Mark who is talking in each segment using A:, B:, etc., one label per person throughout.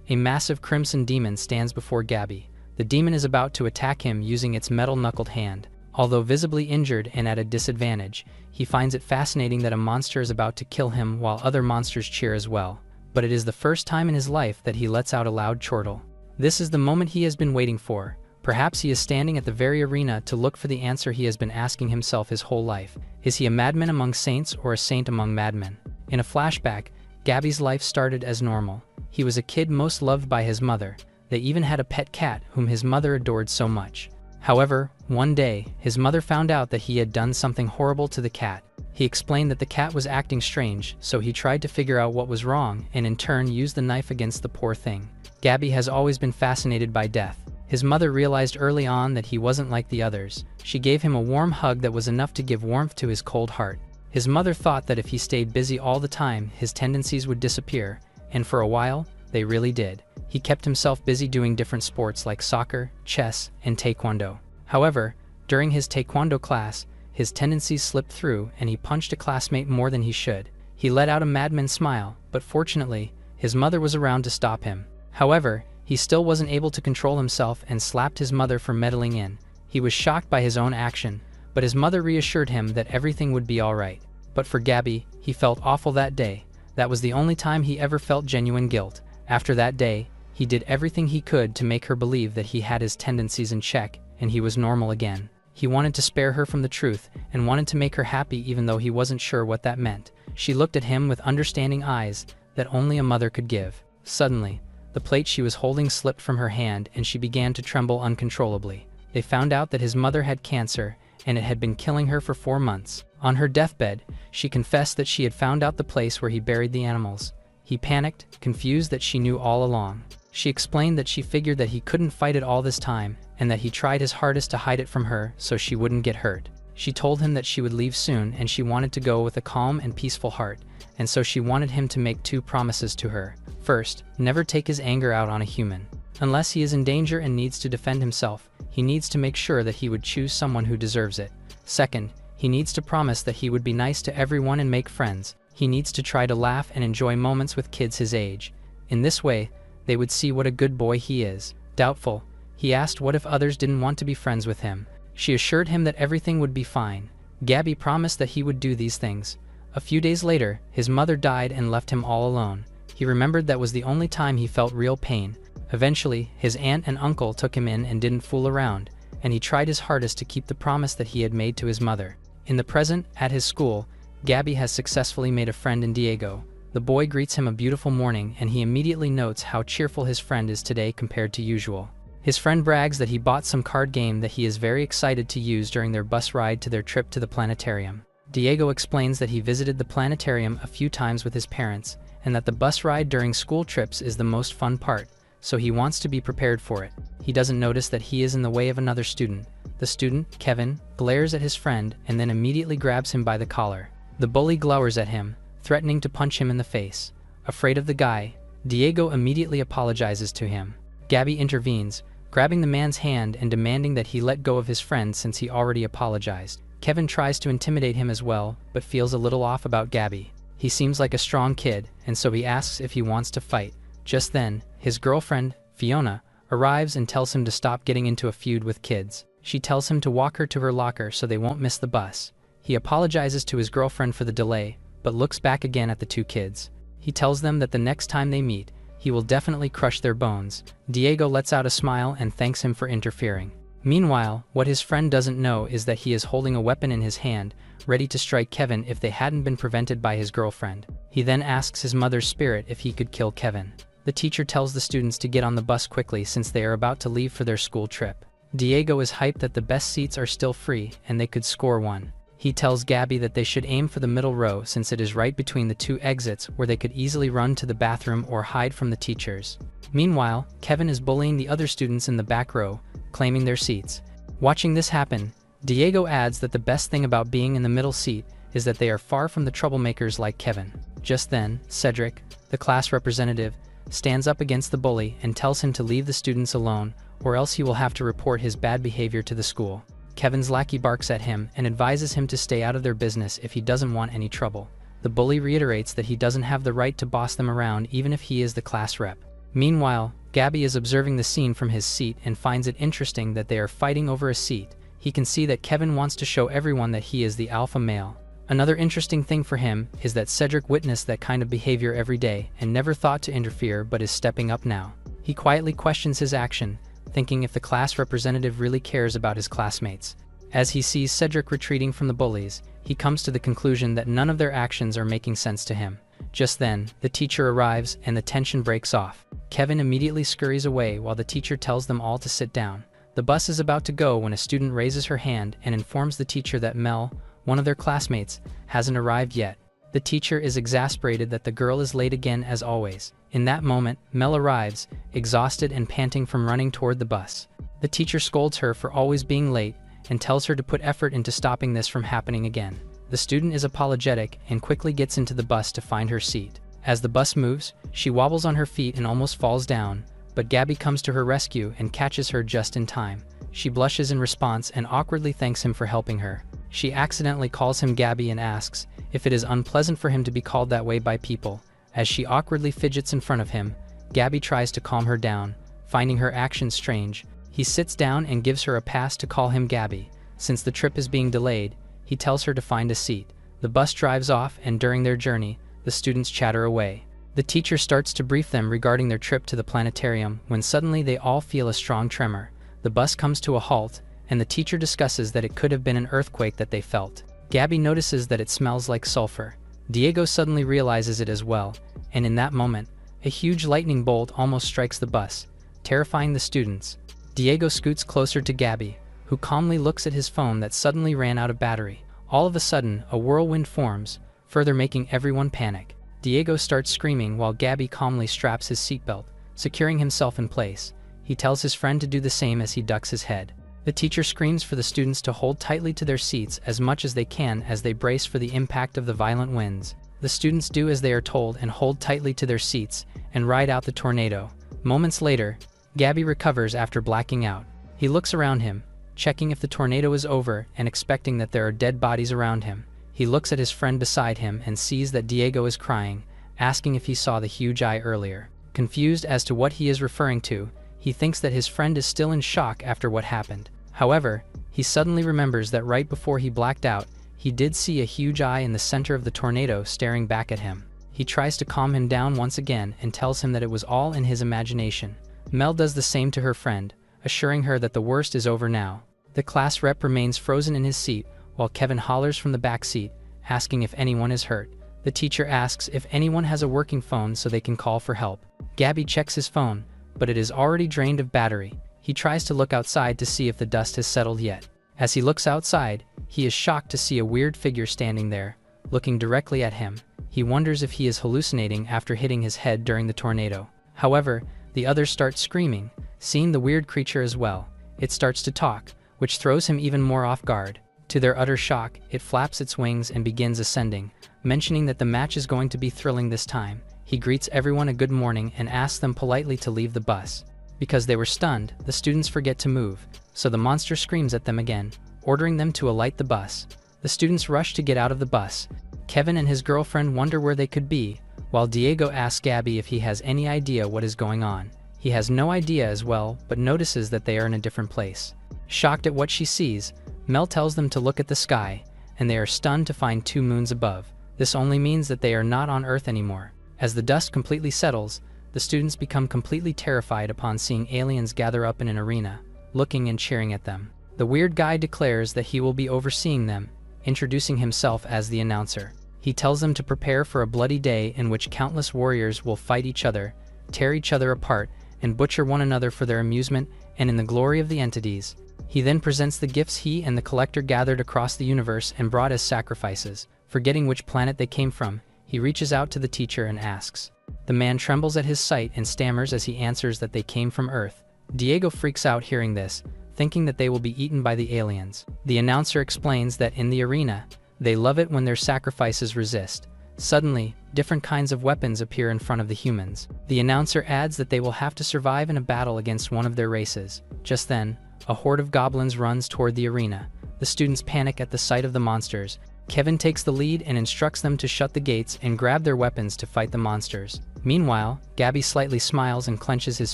A: A massive crimson demon stands before Gabby. The demon is about to attack him using its metal-knuckled hand. Although visibly injured and at a disadvantage, he finds it fascinating that a monster is about to kill him while other monsters cheer as well. But it is the first time in his life that he lets out a loud chortle. This is the moment he has been waiting for. Perhaps he is standing at the very arena to look for the answer he has been asking himself his whole life. Is he a madman among saints or a saint among madmen? In a flashback, Gabby's life started as normal. He was a kid most loved by his mother. They even had a pet cat whom his mother adored so much. However, one day, his mother found out that he had done something horrible to the cat. He explained that the cat was acting strange, so he tried to figure out what was wrong and in turn used the knife against the poor thing. Gabby has always been fascinated by death. His mother realized early on that he wasn't like the others. She gave him a warm hug that was enough to give warmth to his cold heart. His mother thought that if he stayed busy all the time, his tendencies would disappear, and for a while, they really did. He kept himself busy doing different sports like soccer, chess, and taekwondo. However, during his taekwondo class, his tendencies slipped through and he punched a classmate more than he should. He let out a madman smile, but fortunately, his mother was around to stop him. However, he still wasn't able to control himself and slapped his mother for meddling in. He was shocked by his own action, but his mother reassured him that everything would be alright. But for Gabby, he felt awful that day. That was the only time he ever felt genuine guilt. After that day, he did everything he could to make her believe that he had his tendencies in check and he was normal again. He wanted to spare her from the truth and wanted to make her happy even though he wasn't sure what that meant. She looked at him with understanding eyes that only a mother could give. Suddenly, the plate she was holding slipped from her hand and she began to tremble uncontrollably. They found out that his mother had cancer and it had been killing her for 4 months. On her deathbed, she confessed that she had found out the place where he buried the animals. He panicked, confused that she knew all along. She explained that she figured that he couldn't fight it all this time and that he tried his hardest to hide it from her so she wouldn't get hurt. She told him that she would leave soon and she wanted to go with a calm and peaceful heart, and so she wanted him to make 2 promises to her. First, never take his anger out on a human. Unless he is in danger and needs to defend himself, he needs to make sure that he would choose someone who deserves it. Second, he needs to promise that he would be nice to everyone and make friends. He needs to try to laugh and enjoy moments with kids his age. In this way, they would see what a good boy he is. Doubtful, he asked what if others didn't want to be friends with him. She assured him that everything would be fine. Gabby promised that he would do these things. A few days later, his mother died and left him all alone. He remembered that was the only time he felt real pain. Eventually, his aunt and uncle took him in and didn't fool around, and he tried his hardest to keep the promise that he had made to his mother. In the present, at his school, Gabby has successfully made a friend in Diego. The boy greets him a beautiful morning and he immediately notes how cheerful his friend is today compared to usual. His friend brags that he bought some card game that he is very excited to use during their bus ride to their trip to the planetarium. Diego explains that he visited the planetarium a few times with his parents and that the bus ride during school trips is the most fun part, so he wants to be prepared for it. He doesn't notice that he is in the way of another student. The student, Kevin, glares at his friend and then immediately grabs him by the collar. The bully glowers at him, threatening to punch him in the face. Afraid of the guy, Diego immediately apologizes to him. Gabby intervenes, grabbing the man's hand and demanding that he let go of his friend since he already apologized. Kevin tries to intimidate him as well, but feels a little off about Gabby. He seems like a strong kid, and so he asks if he wants to fight. Just then, his girlfriend, Fiona, arrives and tells him to stop getting into a feud with kids. She tells him to walk her to her locker so they won't miss the bus. He apologizes to his girlfriend for the delay, but looks back again at the 2 kids. He tells them that the next time they meet, he will definitely crush their bones. Diego lets out a smile and thanks him for interfering. Meanwhile, what his friend doesn't know is that he is holding a weapon in his hand, ready to strike Kevin if they hadn't been prevented by his girlfriend. He then asks his mother's spirit if he could kill Kevin. The teacher tells the students to get on the bus quickly since they are about to leave for their school trip. Diego is hyped that the best seats are still free and they could score one. He tells Gabby that they should aim for the middle row since it is right between the 2 exits where they could easily run to the bathroom or hide from the teachers. Meanwhile, Kevin is bullying the other students in the back row, claiming their seats. Watching this happen, Diego adds that the best thing about being in the middle seat is that they are far from the troublemakers like Kevin. Just then, Cedric, the class representative, stands up against the bully and tells him to leave the students alone or else he will have to report his bad behavior to the school. Kevin's lackey barks at him and advises him to stay out of their business if he doesn't want any trouble. The bully reiterates that he doesn't have the right to boss them around even if he is the class rep. Meanwhile, Gabby is observing the scene from his seat and finds it interesting that they are fighting over a seat. He can see that Kevin wants to show everyone that he is the alpha male. Another interesting thing for him is that Cedric witnessed that kind of behavior every day and never thought to interfere but is stepping up now. He quietly questions his action, thinking if the class representative really cares about his classmates. As he sees Cedric retreating from the bullies, he comes to the conclusion that none of their actions are making sense to him. Just then, the teacher arrives and the tension breaks off. Kevin immediately scurries away while the teacher tells them all to sit down. The bus is about to go when a student raises her hand and informs the teacher that Mel, one of their classmates, hasn't arrived yet. The teacher is exasperated that the girl is late again as always. In that moment, Mel arrives, exhausted and panting from running toward the bus. The teacher scolds her for always being late and tells her to put effort into stopping this from happening again. The student is apologetic and quickly gets into the bus to find her seat. As the bus moves, she wobbles on her feet and almost falls down, but Gabby comes to her rescue and catches her just in time. She blushes in response and awkwardly thanks him for helping her. She accidentally calls him Gabby and asks if it is unpleasant for him to be called that way by people. As she awkwardly fidgets in front of him, Gabby tries to calm her down, finding her actions strange. He sits down and gives her a pass to call him Gabby. Since the trip is being delayed, he tells her to find a seat. The bus drives off and during their journey, the students chatter away. The teacher starts to brief them regarding their trip to the planetarium when suddenly they all feel a strong tremor. The bus comes to a halt, and the teacher discusses that it could have been an earthquake that they felt. Gabby notices that it smells like sulfur. Diego suddenly realizes it as well, and in that moment, a huge lightning bolt almost strikes the bus, terrifying the students. Diego scoots closer to Gabby, who calmly looks at his phone that suddenly ran out of battery. All of a sudden, a whirlwind forms, further making everyone panic. Diego starts screaming while Gabby calmly straps his seatbelt, securing himself in place. He tells his friend to do the same as he ducks his head. The teacher screams for the students to hold tightly to their seats as much as they can as they brace for the impact of the violent winds. The students do as they are told and hold tightly to their seats and ride out the tornado. Moments later, Gabby recovers after blacking out. He looks around him, checking if the tornado is over and expecting that there are dead bodies around him. He looks at his friend beside him and sees that Diego is crying, asking if he saw the huge eye earlier. Confused as to what he is referring to, he thinks that his friend is still in shock after what happened. However, he suddenly remembers that right before he blacked out, he did see a huge eye in the center of the tornado staring back at him. He tries to calm him down once again and tells him that it was all in his imagination. Mel does the same to her friend, assuring her that the worst is over now. The class rep remains frozen in his seat while Kevin hollers from the back seat, asking if anyone is hurt. The teacher asks if anyone has a working phone so they can call for help. Gabby checks his phone, but it is already drained of battery. He tries to look outside to see if the dust has settled yet. As he looks outside, he is shocked to see a weird figure standing there, looking directly at him. He wonders if he is hallucinating after hitting his head during the tornado. However, the others start screaming, seeing the weird creature as well. It starts to talk, which throws him even more off guard. To their utter shock, it flaps its wings and begins ascending, mentioning that the match is going to be thrilling this time. He greets everyone a good morning and asks them politely to leave the bus. Because they were stunned, the students forget to move, so the monster screams at them again, ordering them to alight the bus. The students rush to get out of the bus. Kevin and his girlfriend wonder where they could be, while Diego asks Gabby if he has any idea what is going on. He has no idea as well, but notices that they are in a different place. Shocked at what she sees, Mel tells them to look at the sky, and they are stunned to find 2 moons above. This only means that they are not on Earth anymore. As the dust completely settles, the students become completely terrified upon seeing aliens gather up in an arena, looking and cheering at them. The weird guy declares that he will be overseeing them, introducing himself as the announcer. He tells them to prepare for a bloody day in which countless warriors will fight each other, tear each other apart, and butcher one another for their amusement and in the glory of the entities. He then presents the gifts he and the collector gathered across the universe and brought as sacrifices. Forgetting which planet they came from, he reaches out to the teacher and asks. The man trembles at his sight and stammers as he answers that they came from Earth. Diego freaks out hearing this, thinking that they will be eaten by the aliens. The announcer explains that in the arena, they love it when their sacrifices resist. Suddenly, different kinds of weapons appear in front of the humans. The announcer adds that they will have to survive in a battle against one of their races. Just then, a horde of goblins runs toward the arena. The students panic at the sight of the monsters. Kevin takes the lead and instructs them to shut the gates and grab their weapons to fight the monsters. Meanwhile, Gabby slightly smiles and clenches his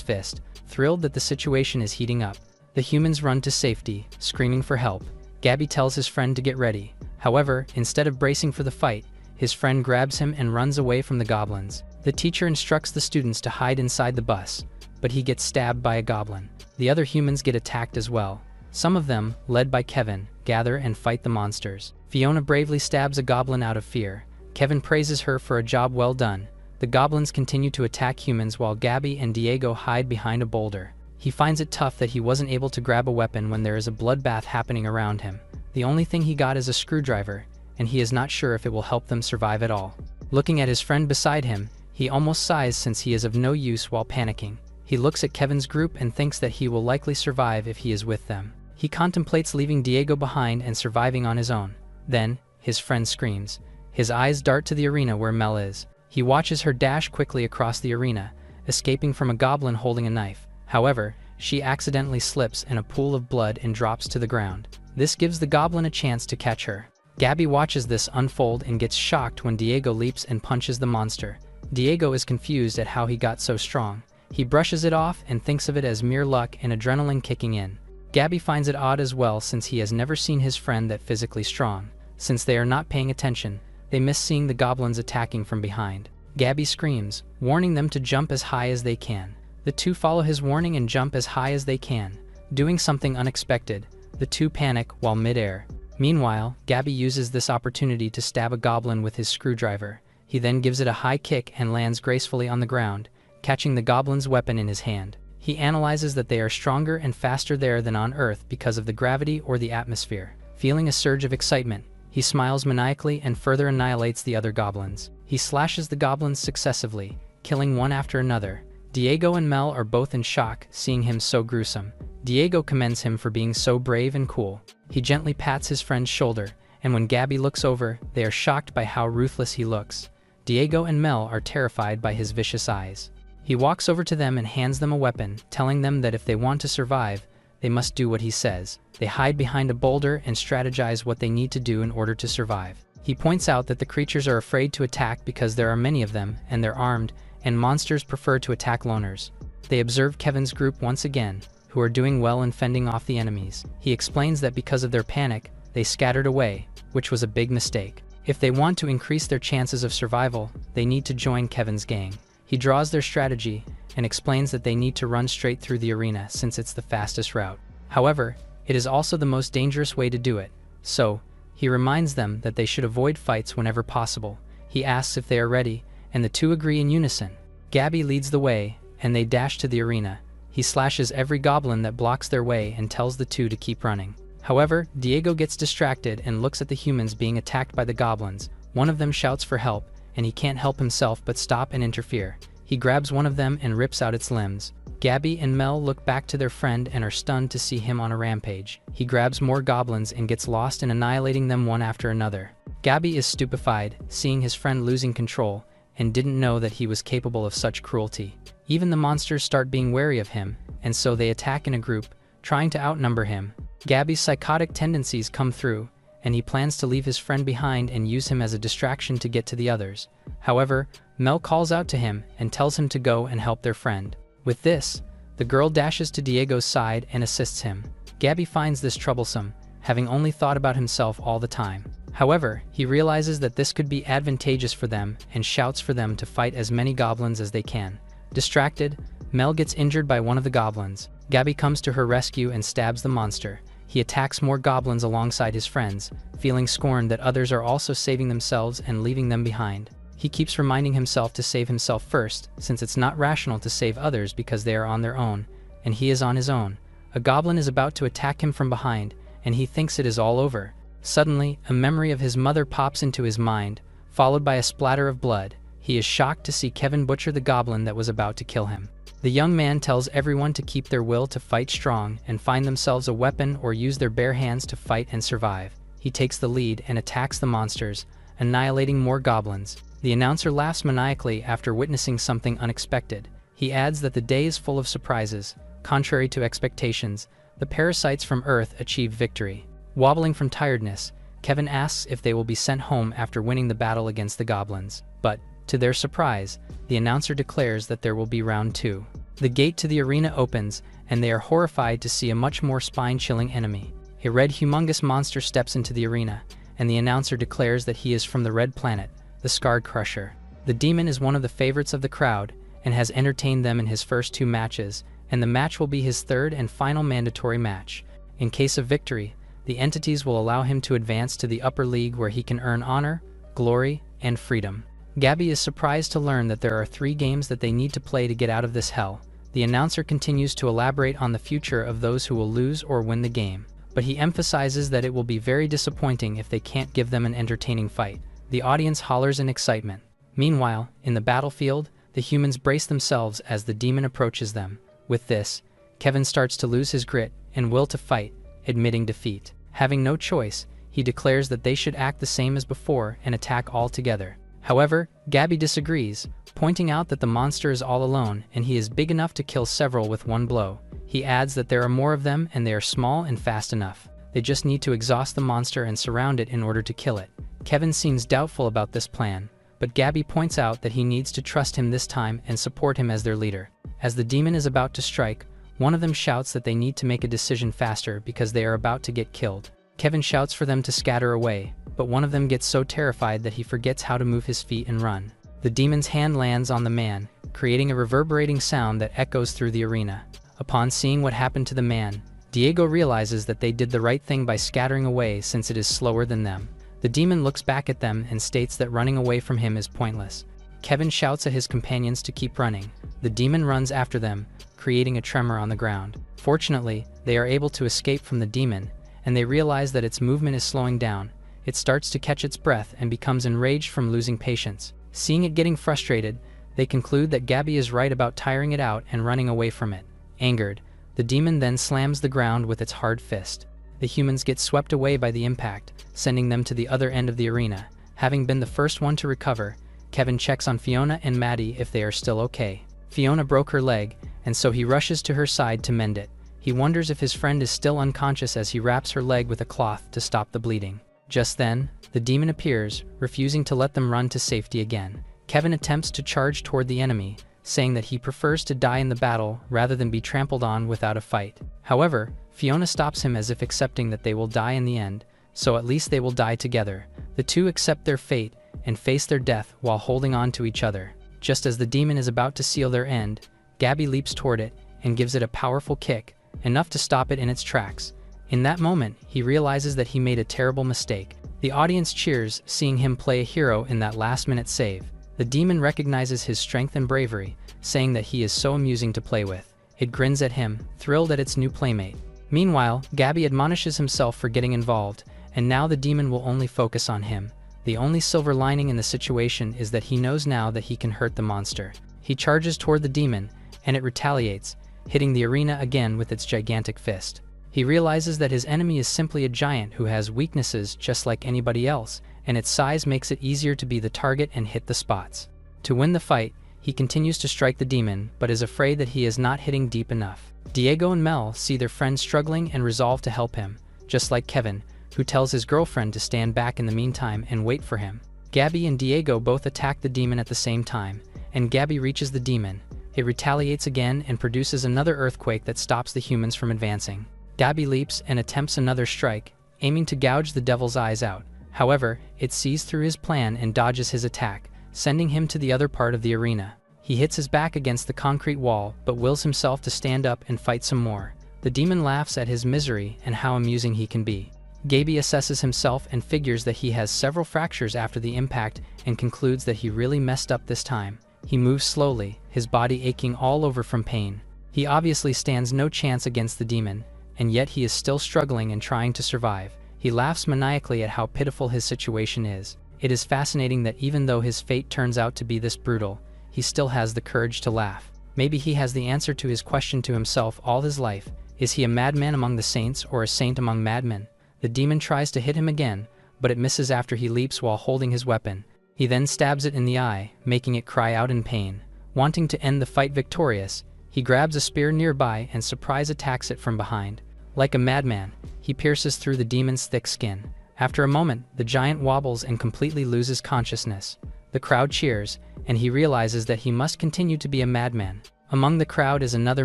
A: fist, thrilled that the situation is heating up. The humans run to safety, screaming for help. Gabby tells his friend to get ready. However, instead of bracing for the fight, his friend grabs him and runs away from the goblins. The teacher instructs the students to hide inside the bus, but he gets stabbed by a goblin. The other humans get attacked as well. Some of them, led by Kevin, gather and fight the monsters. Fiona bravely stabs a goblin out of fear. Kevin praises her for a job well done. The goblins continue to attack humans while Gabby and Diego hide behind a boulder. He finds it tough that he wasn't able to grab a weapon when there is a bloodbath happening around him. The only thing he got is a screwdriver, and he is not sure if it will help them survive at all. Looking at his friend beside him, he almost sighs since he is of no use while panicking. He looks at Kevin's group and thinks that he will likely survive if he is with them. He contemplates leaving Diego behind and surviving on his own. Then, his friend screams. His eyes dart to the arena where Mel is. He watches her dash quickly across the arena, escaping from a goblin holding a knife. However, she accidentally slips in a pool of blood and drops to the ground. This gives the goblin a chance to catch her. Gabby watches this unfold and gets shocked when Diego leaps and punches the monster. Diego is confused at how he got so strong. He brushes it off and thinks of it as mere luck and adrenaline kicking in. Gabby finds it odd as well since he has never seen his friend that physically strong. Since they are not paying attention, they miss seeing the goblins attacking from behind. Gabby screams, warning them to jump as high as they can. The two follow his warning and jump as high as they can. Doing something unexpected, the two panic while mid-air. Meanwhile, Gabby uses this opportunity to stab a goblin with his screwdriver. He then gives it a high kick and lands gracefully on the ground, catching the goblin's weapon in his hand. He analyzes that they are stronger and faster there than on Earth because of the gravity or the atmosphere. Feeling a surge of excitement, he smiles maniacally and further annihilates the other goblins. He slashes the goblins successively, killing one after another. Diego and Mel are both in shock, seeing him so gruesome. Diego commends him for being so brave and cool. He gently pats his friend's shoulder, and when Gabby looks over, they are shocked by how ruthless he looks. Diego and Mel are terrified by his vicious eyes. He walks over to them and hands them a weapon, telling them that if they want to survive, they must do what he says. They hide behind a boulder and strategize what they need to do in order to survive. He points out that the creatures are afraid to attack because there are many of them, and they're armed, and monsters prefer to attack loners. They observe Kevin's group once again, who are doing well in fending off the enemies. He explains that because of their panic, they scattered away, which was a big mistake. If they want to increase their chances of survival, they need to join Kevin's gang. He draws their strategy and explains that they need to run straight through the arena since it's the fastest route. However, it is also the most dangerous way to do it, so he reminds them that they should avoid fights whenever possible. He asks if they are ready, and the two agree in unison. Gabby leads the way, and they dash to the arena. He slashes every goblin that blocks their way and tells the two to keep running. However, Diego gets distracted and looks at the humans being attacked by the goblins. One of them shouts for help, and he can't help himself but stop and interfere. He grabs one of them and rips out its limbs. Gabby and Mel look back to their friend and are stunned to see him on a rampage. He grabs more goblins and gets lost in annihilating them one after another. Gabby is stupefied, seeing his friend losing control, and didn't know that he was capable of such cruelty. Even the monsters start being wary of him, and so they attack in a group, trying to outnumber him. Gabby's psychotic tendencies come through, and he plans to leave his friend behind and use him as a distraction to get to the others. However, Mel calls out to him and tells him to go and help their friend. With this, the girl dashes to Diego's side and assists him. Gabby finds this troublesome, having only thought about himself all the time. However, he realizes that this could be advantageous for them and shouts for them to fight as many goblins as they can. Distracted, Mel gets injured by one of the goblins. Gabby comes to her rescue and stabs the monster. He attacks more goblins alongside his friends, feeling scorned that others are also saving themselves and leaving them behind. He keeps reminding himself to save himself first, since it's not rational to save others because they are on their own, and he is on his own. A goblin is about to attack him from behind, and he thinks it is all over. Suddenly, a memory of his mother pops into his mind, followed by a splatter of blood. He is shocked to see Kevin butcher the goblin that was about to kill him. The young man tells everyone to keep their will to fight strong and find themselves a weapon or use their bare hands to fight and survive. He takes the lead and attacks the monsters, annihilating more goblins. The announcer laughs maniacally after witnessing something unexpected. He adds that the day is full of surprises. Contrary to expectations, the parasites from Earth achieve victory. Wobbling from tiredness, Kevin asks if they will be sent home after winning the battle against the goblins. But, To their surprise, the announcer declares that there will be round 2. The gate to the arena opens, and they are horrified to see a much more spine-chilling enemy. A red humongous monster steps into the arena, and the announcer declares that he is from the red planet, the Scarred Crusher. The demon is one of the favorites of the crowd, and has entertained them in his first 2 matches, and the match will be his 3rd and final mandatory match. In case of victory, the entities will allow him to advance to the upper league where he can earn honor, glory, and freedom. Gabby is surprised to learn that there are 3 games that they need to play to get out of this hell. The announcer continues to elaborate on the future of those who will lose or win the game, but he emphasizes that it will be very disappointing if they can't give them an entertaining fight. The audience hollers in excitement. Meanwhile, in the battlefield, the humans brace themselves as the demon approaches them. With this, Kevin starts to lose his grit and will to fight, admitting defeat. Having no choice, he declares that they should act the same as before and attack all together. However, Gabby disagrees, pointing out that the monster is all alone and he is big enough to kill several with 1 blow. He adds that there are more of them and they are small and fast enough. They just need to exhaust the monster and surround it in order to kill it. Kevin seems doubtful about this plan, but Gabby points out that he needs to trust him this time and support him as their leader. As the demon is about to strike, one of them shouts that they need to make a decision faster because they are about to get killed. Kevin shouts for them to scatter away, but one of them gets so terrified that he forgets how to move his feet and run. The demon's hand lands on the man, creating a reverberating sound that echoes through the arena. Upon seeing what happened to the man, Diego realizes that they did the right thing by scattering away since it is slower than them. The demon looks back at them and states that running away from him is pointless. Kevin shouts at his companions to keep running. The demon runs after them, creating a tremor on the ground. Fortunately, they are able to escape from the demon, and they realize that its movement is slowing down. It starts to catch its breath and becomes enraged from losing patience. Seeing it getting frustrated, they conclude that Gabby is right about tiring it out and running away from it. Angered, the demon then slams the ground with its hard fist. The humans get swept away by the impact, sending them to the other end of the arena. Having been the first one to recover, Kevin checks on Fiona and Maddie if they are still okay. Fiona broke her leg, and so he rushes to her side to mend it. He wonders if his friend is still unconscious as he wraps her leg with a cloth to stop the bleeding. Just then, the demon appears, refusing to let them run to safety again. Kevin attempts to charge toward the enemy, saying that he prefers to die in the battle rather than be trampled on without a fight. However, Fiona stops him as if accepting that they will die in the end, so at least they will die together. The two accept their fate and face their death while holding on to each other. Just as the demon is about to seal their end, Gabby leaps toward it and gives it a powerful kick, enough to stop it in its tracks. In that moment, he realizes that he made a terrible mistake. The audience cheers, seeing him play a hero in that last-minute save. The demon recognizes his strength and bravery, saying that he is so amusing to play with. It grins at him, thrilled at its new playmate. Meanwhile, Gabby admonishes himself for getting involved, and now the demon will only focus on him. The only silver lining in the situation is that he knows now that he can hurt the monster. He charges toward the demon, and it retaliates, hitting the arena again with its gigantic fist. He realizes that his enemy is simply a giant who has weaknesses just like anybody else, and its size makes it easier to be the target and hit the spots. To win the fight, he continues to strike the demon, but is afraid that he is not hitting deep enough. Diego and Mel see their friend struggling and resolve to help him, just like Kevin, who tells his girlfriend to stand back in the meantime and wait for him. Gabby and Diego both attack the demon at the same time, and Gabby reaches the demon. It retaliates again and produces another earthquake that stops the humans from advancing. Gabby leaps and attempts another strike, aiming to gouge the devil's eyes out. However, it sees through his plan and dodges his attack, sending him to the other part of the arena. He hits his back against the concrete wall, but wills himself to stand up and fight some more. The demon laughs at his misery and how amusing he can be. Gabby assesses himself and figures that he has several fractures after the impact and concludes that he really messed up this time. He moves slowly, his body aching all over from pain. He obviously stands no chance against the demon, and yet he is still struggling and trying to survive. He laughs maniacally at how pitiful his situation is. It is fascinating that even though his fate turns out to be this brutal, he still has the courage to laugh. Maybe he has the answer to his question to himself all his life. Is he a madman among the saints or a saint among madmen? The demon tries to hit him again, but it misses after he leaps while holding his weapon. He then stabs it in the eye, making it cry out in pain. Wanting to end the fight victorious, he grabs a spear nearby and surprise attacks it from behind. Like a madman, he pierces through the demon's thick skin. After a moment, the giant wobbles and completely loses consciousness. The crowd cheers, and he realizes that he must continue to be a madman. Among the crowd is another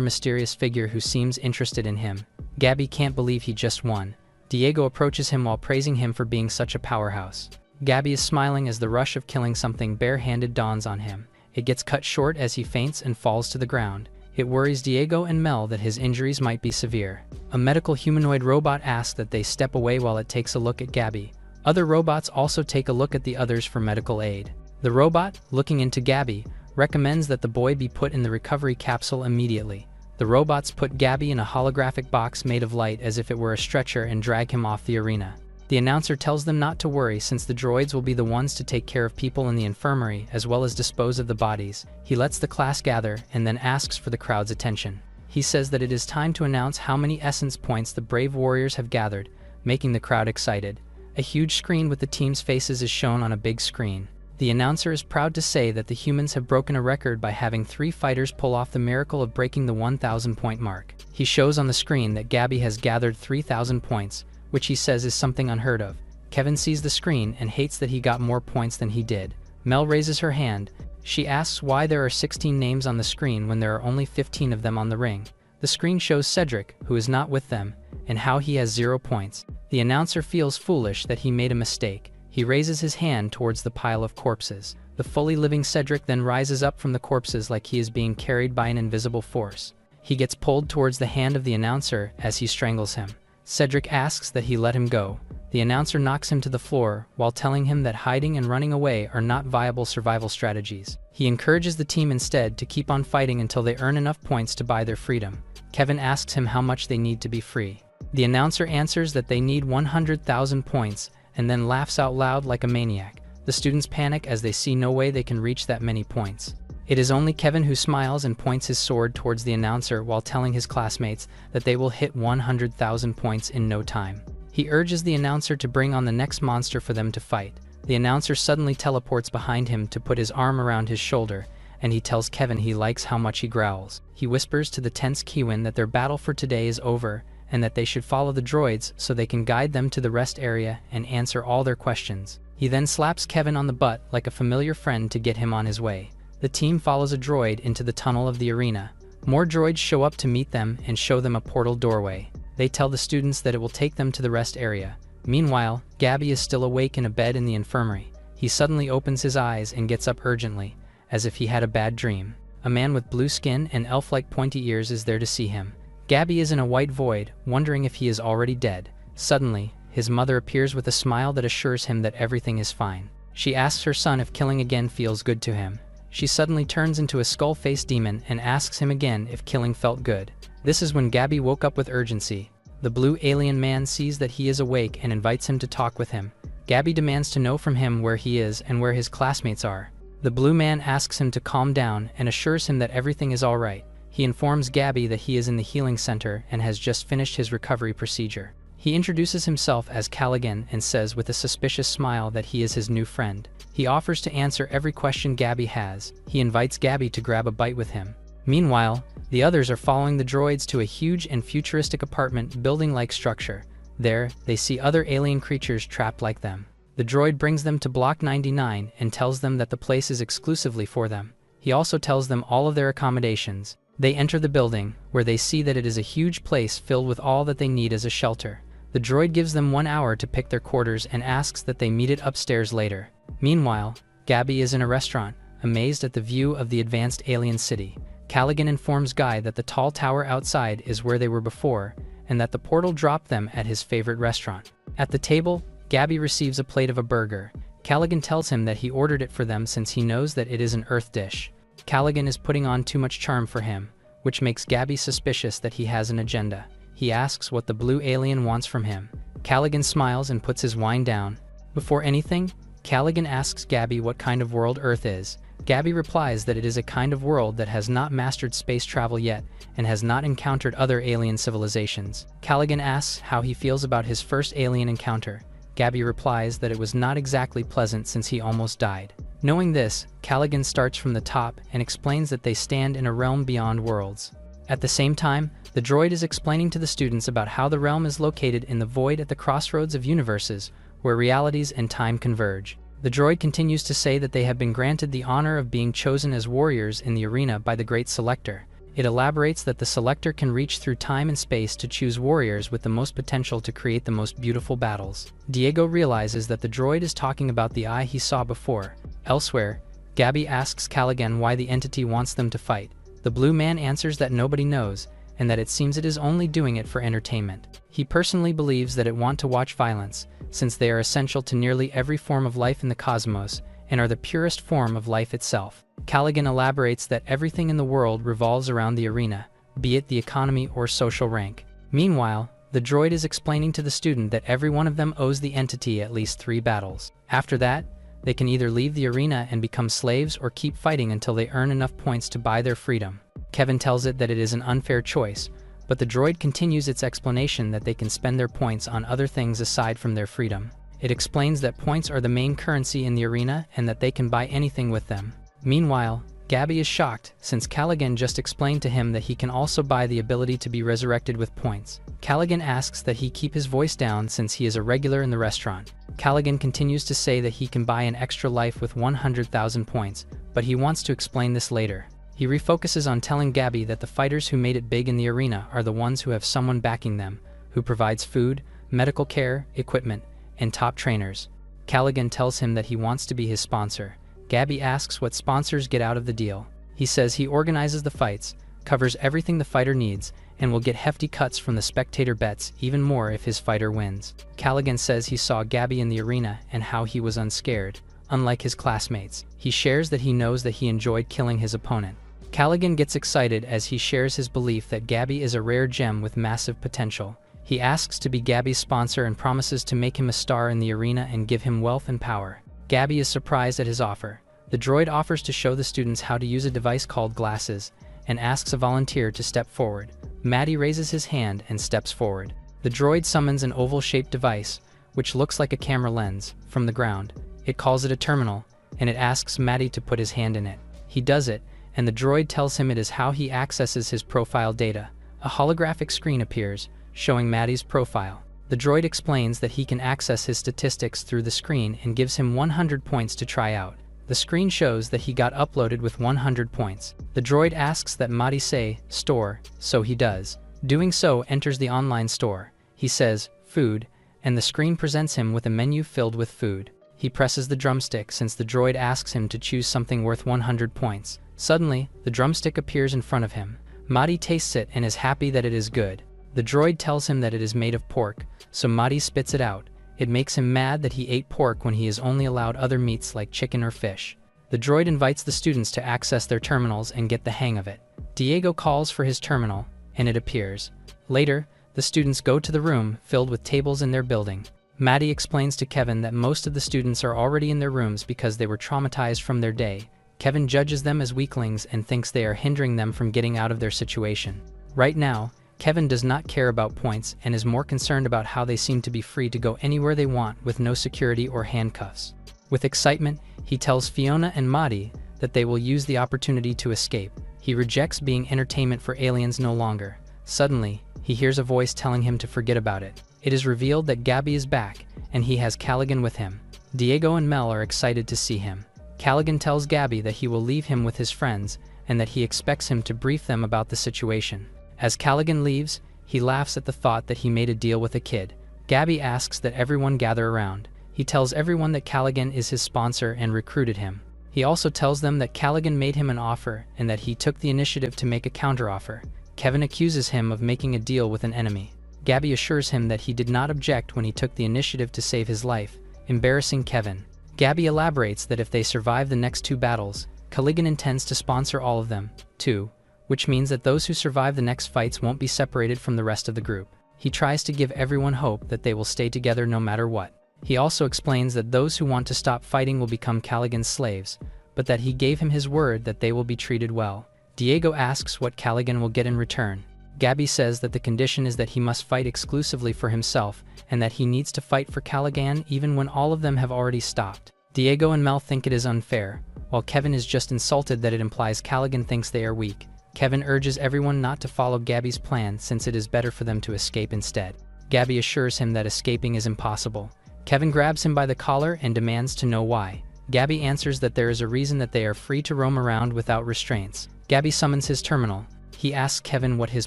A: mysterious figure who seems interested in him. Gabby can't believe he just won. Diego approaches him while praising him for being such a powerhouse. Gabby is smiling as the rush of killing something bare-handed dawns on him. It gets cut short as he faints and falls to the ground. It worries Diego and Mel that his injuries might be severe. A medical humanoid robot asks that they step away while it takes a look at Gabby. Other robots also take a look at the others for medical aid. The robot, looking into Gabby, recommends that the boy be put in the recovery capsule immediately. The robots put Gabby in a holographic box made of light as if it were a stretcher and drag him off the arena. The announcer tells them not to worry since the droids will be the ones to take care of people in the infirmary as well as dispose of the bodies. He lets the class gather and then asks for the crowd's attention. He says that it is time to announce how many essence points the brave warriors have gathered, making the crowd excited. A huge screen with the team's faces is shown on a big screen. The announcer is proud to say that the humans have broken a record by having 3 fighters pull off the miracle of breaking the 1,000 point mark. He shows on the screen that Gabby has gathered 3,000 points, which he says is something unheard of. Kevin sees the screen and hates that he got more points than he did. Mel raises her hand. She asks why there are 16 names on the screen when there are only 15 of them on the ring. The screen shows Cedric, who is not with them, and how he has 0 points. The announcer feels foolish that he made a mistake. He raises his hand towards the pile of corpses. The fully living Cedric then rises up from the corpses like he is being carried by an invisible force. He gets pulled towards the hand of the announcer as he strangles him. Cedric asks that he let him go. The announcer knocks him to the floor while telling him that hiding and running away are not viable survival strategies. He encourages the team instead to keep on fighting until they earn enough points to buy their freedom. Kevin asks him how much they need to be free. The announcer answers that they need 100,000 points and then laughs out loud like a maniac. The students panic as they see no way they can reach that many points. It is only Kevin who smiles and points his sword towards the announcer while telling his classmates that they will hit 100,000 points in no time. He urges the announcer to bring on the next monster for them to fight. The announcer suddenly teleports behind him to put his arm around his shoulder, and he tells Kevin he likes how much he growls. He whispers to the tense Kiwin that their battle for today is over and that they should follow the droids so they can guide them to the rest area and answer all their questions. He then slaps Kevin on the butt like a familiar friend to get him on his way. The team follows a droid into the tunnel of the arena. More droids show up to meet them and show them a portal doorway. They tell the students that it will take them to the rest area. Meanwhile, Gabby is still awake in a bed in the infirmary. He suddenly opens his eyes and gets up urgently, as if he had a bad dream. A man with blue skin and elf-like pointy ears is there to see him. Gabby is in a white void, wondering if he is already dead. Suddenly, his mother appears with a smile that assures him that everything is fine. She asks her son if killing again feels good to him. She suddenly turns into a skull-faced demon and asks him again if killing felt good. This is when Gabby woke up with urgency. The blue alien man sees that he is awake and invites him to talk with him. Gabby demands to know from him where he is and where his classmates are. The blue man asks him to calm down and assures him that everything is alright. He informs Gabby that he is in the healing center and has just finished his recovery procedure. He introduces himself as Callaghan and says with a suspicious smile that he is his new friend. He offers to answer every question Gabby has. He invites Gabby to grab a bite with him. Meanwhile, the others are following the droids to a huge and futuristic apartment building-like structure. There, they see other alien creatures trapped like them. The droid brings them to Block 99 and tells them that the place is exclusively for them. He also tells them all of their accommodations. They enter the building, where they see that it is a huge place filled with all that they need as a shelter. The droid gives them 1 hour to pick their quarters and asks that they meet it upstairs later. Meanwhile, Gabby is in a restaurant, amazed at the view of the advanced alien city. Callaghan informs Guy that the tall tower outside is where they were before, and that the portal dropped them at his favorite restaurant. At the table, Gabby receives a plate of a burger. Callaghan tells him that he ordered it for them since he knows that it is an Earth dish. Callaghan is putting on too much charm for him, which makes Gabby suspicious that he has an agenda. He asks what the blue alien wants from him. Callaghan smiles and puts his wine down. Before anything, Callaghan asks Gabby what kind of world Earth is. Gabby replies that it is a kind of world that has not mastered space travel yet and has not encountered other alien civilizations. Callaghan asks how he feels about his first alien encounter. Gabby replies that it was not exactly pleasant since he almost died. Knowing this, Callaghan starts from the top and explains that they stand in a realm beyond worlds. At the same time, the droid is explaining to the students about how the realm is located in the void at the crossroads of universes, where realities and time converge. The droid continues to say that they have been granted the honor of being chosen as warriors in the arena by the Great Selector. It elaborates that the Selector can reach through time and space to choose warriors with the most potential to create the most beautiful battles. Diego realizes that the droid is talking about the eye he saw before. Elsewhere, Gabby asks Callaghan why the entity wants them to fight. The blue man answers that nobody knows, and that it seems it is only doing it for entertainment. He personally believes that it wants to watch violence, since they are essential to nearly every form of life in the cosmos, and are the purest form of life itself. Callaghan elaborates that everything in the world revolves around the arena, be it the economy or social rank. Meanwhile, the droid is explaining to the student that every one of them owes the entity at least 3 battles. After that, they can either leave the arena and become slaves or keep fighting until they earn enough points to buy their freedom. Kevin tells it that it is an unfair choice, but the droid continues its explanation that they can spend their points on other things aside from their freedom. It explains that points are the main currency in the arena and that they can buy anything with them. Meanwhile, Gabby is shocked, since Callaghan just explained to him that he can also buy the ability to be resurrected with points. Callaghan asks that he keep his voice down since he is a regular in the restaurant. Callaghan continues to say that he can buy an extra life with 100,000 points, but he wants to explain this later. He refocuses on telling Gabby that the fighters who made it big in the arena are the ones who have someone backing them, who provides food, medical care, equipment, and top trainers. Callaghan tells him that he wants to be his sponsor. Gabby asks what sponsors get out of the deal. He says he organizes the fights, covers everything the fighter needs, and will get hefty cuts from the spectator bets, even more if his fighter wins. Callaghan says he saw Gabby in the arena and how he was unscared. Unlike his classmates, he shares that he knows that he enjoyed killing his opponent. Callaghan gets excited as he shares his belief that Gabby is a rare gem with massive potential. He asks to be Gabby's sponsor and promises to make him a star in the arena and give him wealth and power. Gabby is surprised at his offer. The droid offers to show the students how to use a device called glasses, and asks a volunteer to step forward. Maddie raises his hand and steps forward. The droid summons an oval-shaped device, which looks like a camera lens, from the ground. It calls it a terminal, and it asks Maddie to put his hand in it. He does it, and the droid tells him it is how he accesses his profile data. A holographic screen appears, showing Maddie's profile. The droid explains that he can access his statistics through the screen and gives him 100 points to try out. The screen shows that he got uploaded with 100 points. The droid asks that Maddie say, "Store," so he does. Doing so enters the online store. He says, "Food," and the screen presents him with a menu filled with food. He presses the drumstick since the droid asks him to choose something worth 100 points. Suddenly, the drumstick appears in front of him. Maddie tastes it and is happy that it is good. The droid tells him that it is made of pork, so Maddie spits it out. It makes him mad that he ate pork when he is only allowed other meats like chicken or fish. The droid invites the students to access their terminals and get the hang of it. Diego calls for his terminal, and it appears. Later, the students go to the room filled with tables in their building. Maddie explains to Kevin that most of the students are already in their rooms because they were traumatized from their day. Kevin judges them as weaklings and thinks they are hindering them from getting out of their situation. Right now, Kevin does not care about points and is more concerned about how they seem to be free to go anywhere they want with no security or handcuffs. With excitement, he tells Fiona and Maddie that they will use the opportunity to escape. He rejects being entertainment for aliens no longer. Suddenly, he hears a voice telling him to forget about it. It is revealed that Gabby is back, and he has Callaghan with him. Diego and Mel are excited to see him. Callaghan tells Gabby that he will leave him with his friends, and that he expects him to brief them about the situation. As Callaghan leaves, he laughs at the thought that he made a deal with a kid. Gabby asks that everyone gather around. He tells everyone that Callaghan is his sponsor and recruited him. He also tells them that Callaghan made him an offer and that he took the initiative to make a counteroffer. Kevin accuses him of making a deal with an enemy. Gabby assures him that he did not object when he took the initiative to save his life, embarrassing Kevin. Gabby elaborates that if they survive the next 2 battles, Callaghan intends to sponsor all of them, too, which means that those who survive the next fights won't be separated from the rest of the group. He tries to give everyone hope that they will stay together no matter what. He also explains that those who want to stop fighting will become Callaghan's slaves, but that he gave him his word that they will be treated well. Diego asks what Callaghan will get in return. Gabby says that the condition is that he must fight exclusively for himself, and that he needs to fight for Callaghan even when all of them have already stopped. Diego and Mel think it is unfair, while Kevin is just insulted that it implies Callaghan thinks they are weak. Kevin urges everyone not to follow Gabby's plan since it is better for them to escape instead. Gabby assures him that escaping is impossible. Kevin grabs him by the collar and demands to know why. Gabby answers that there is a reason that they are free to roam around without restraints. Gabby summons his terminal. He asks Kevin what his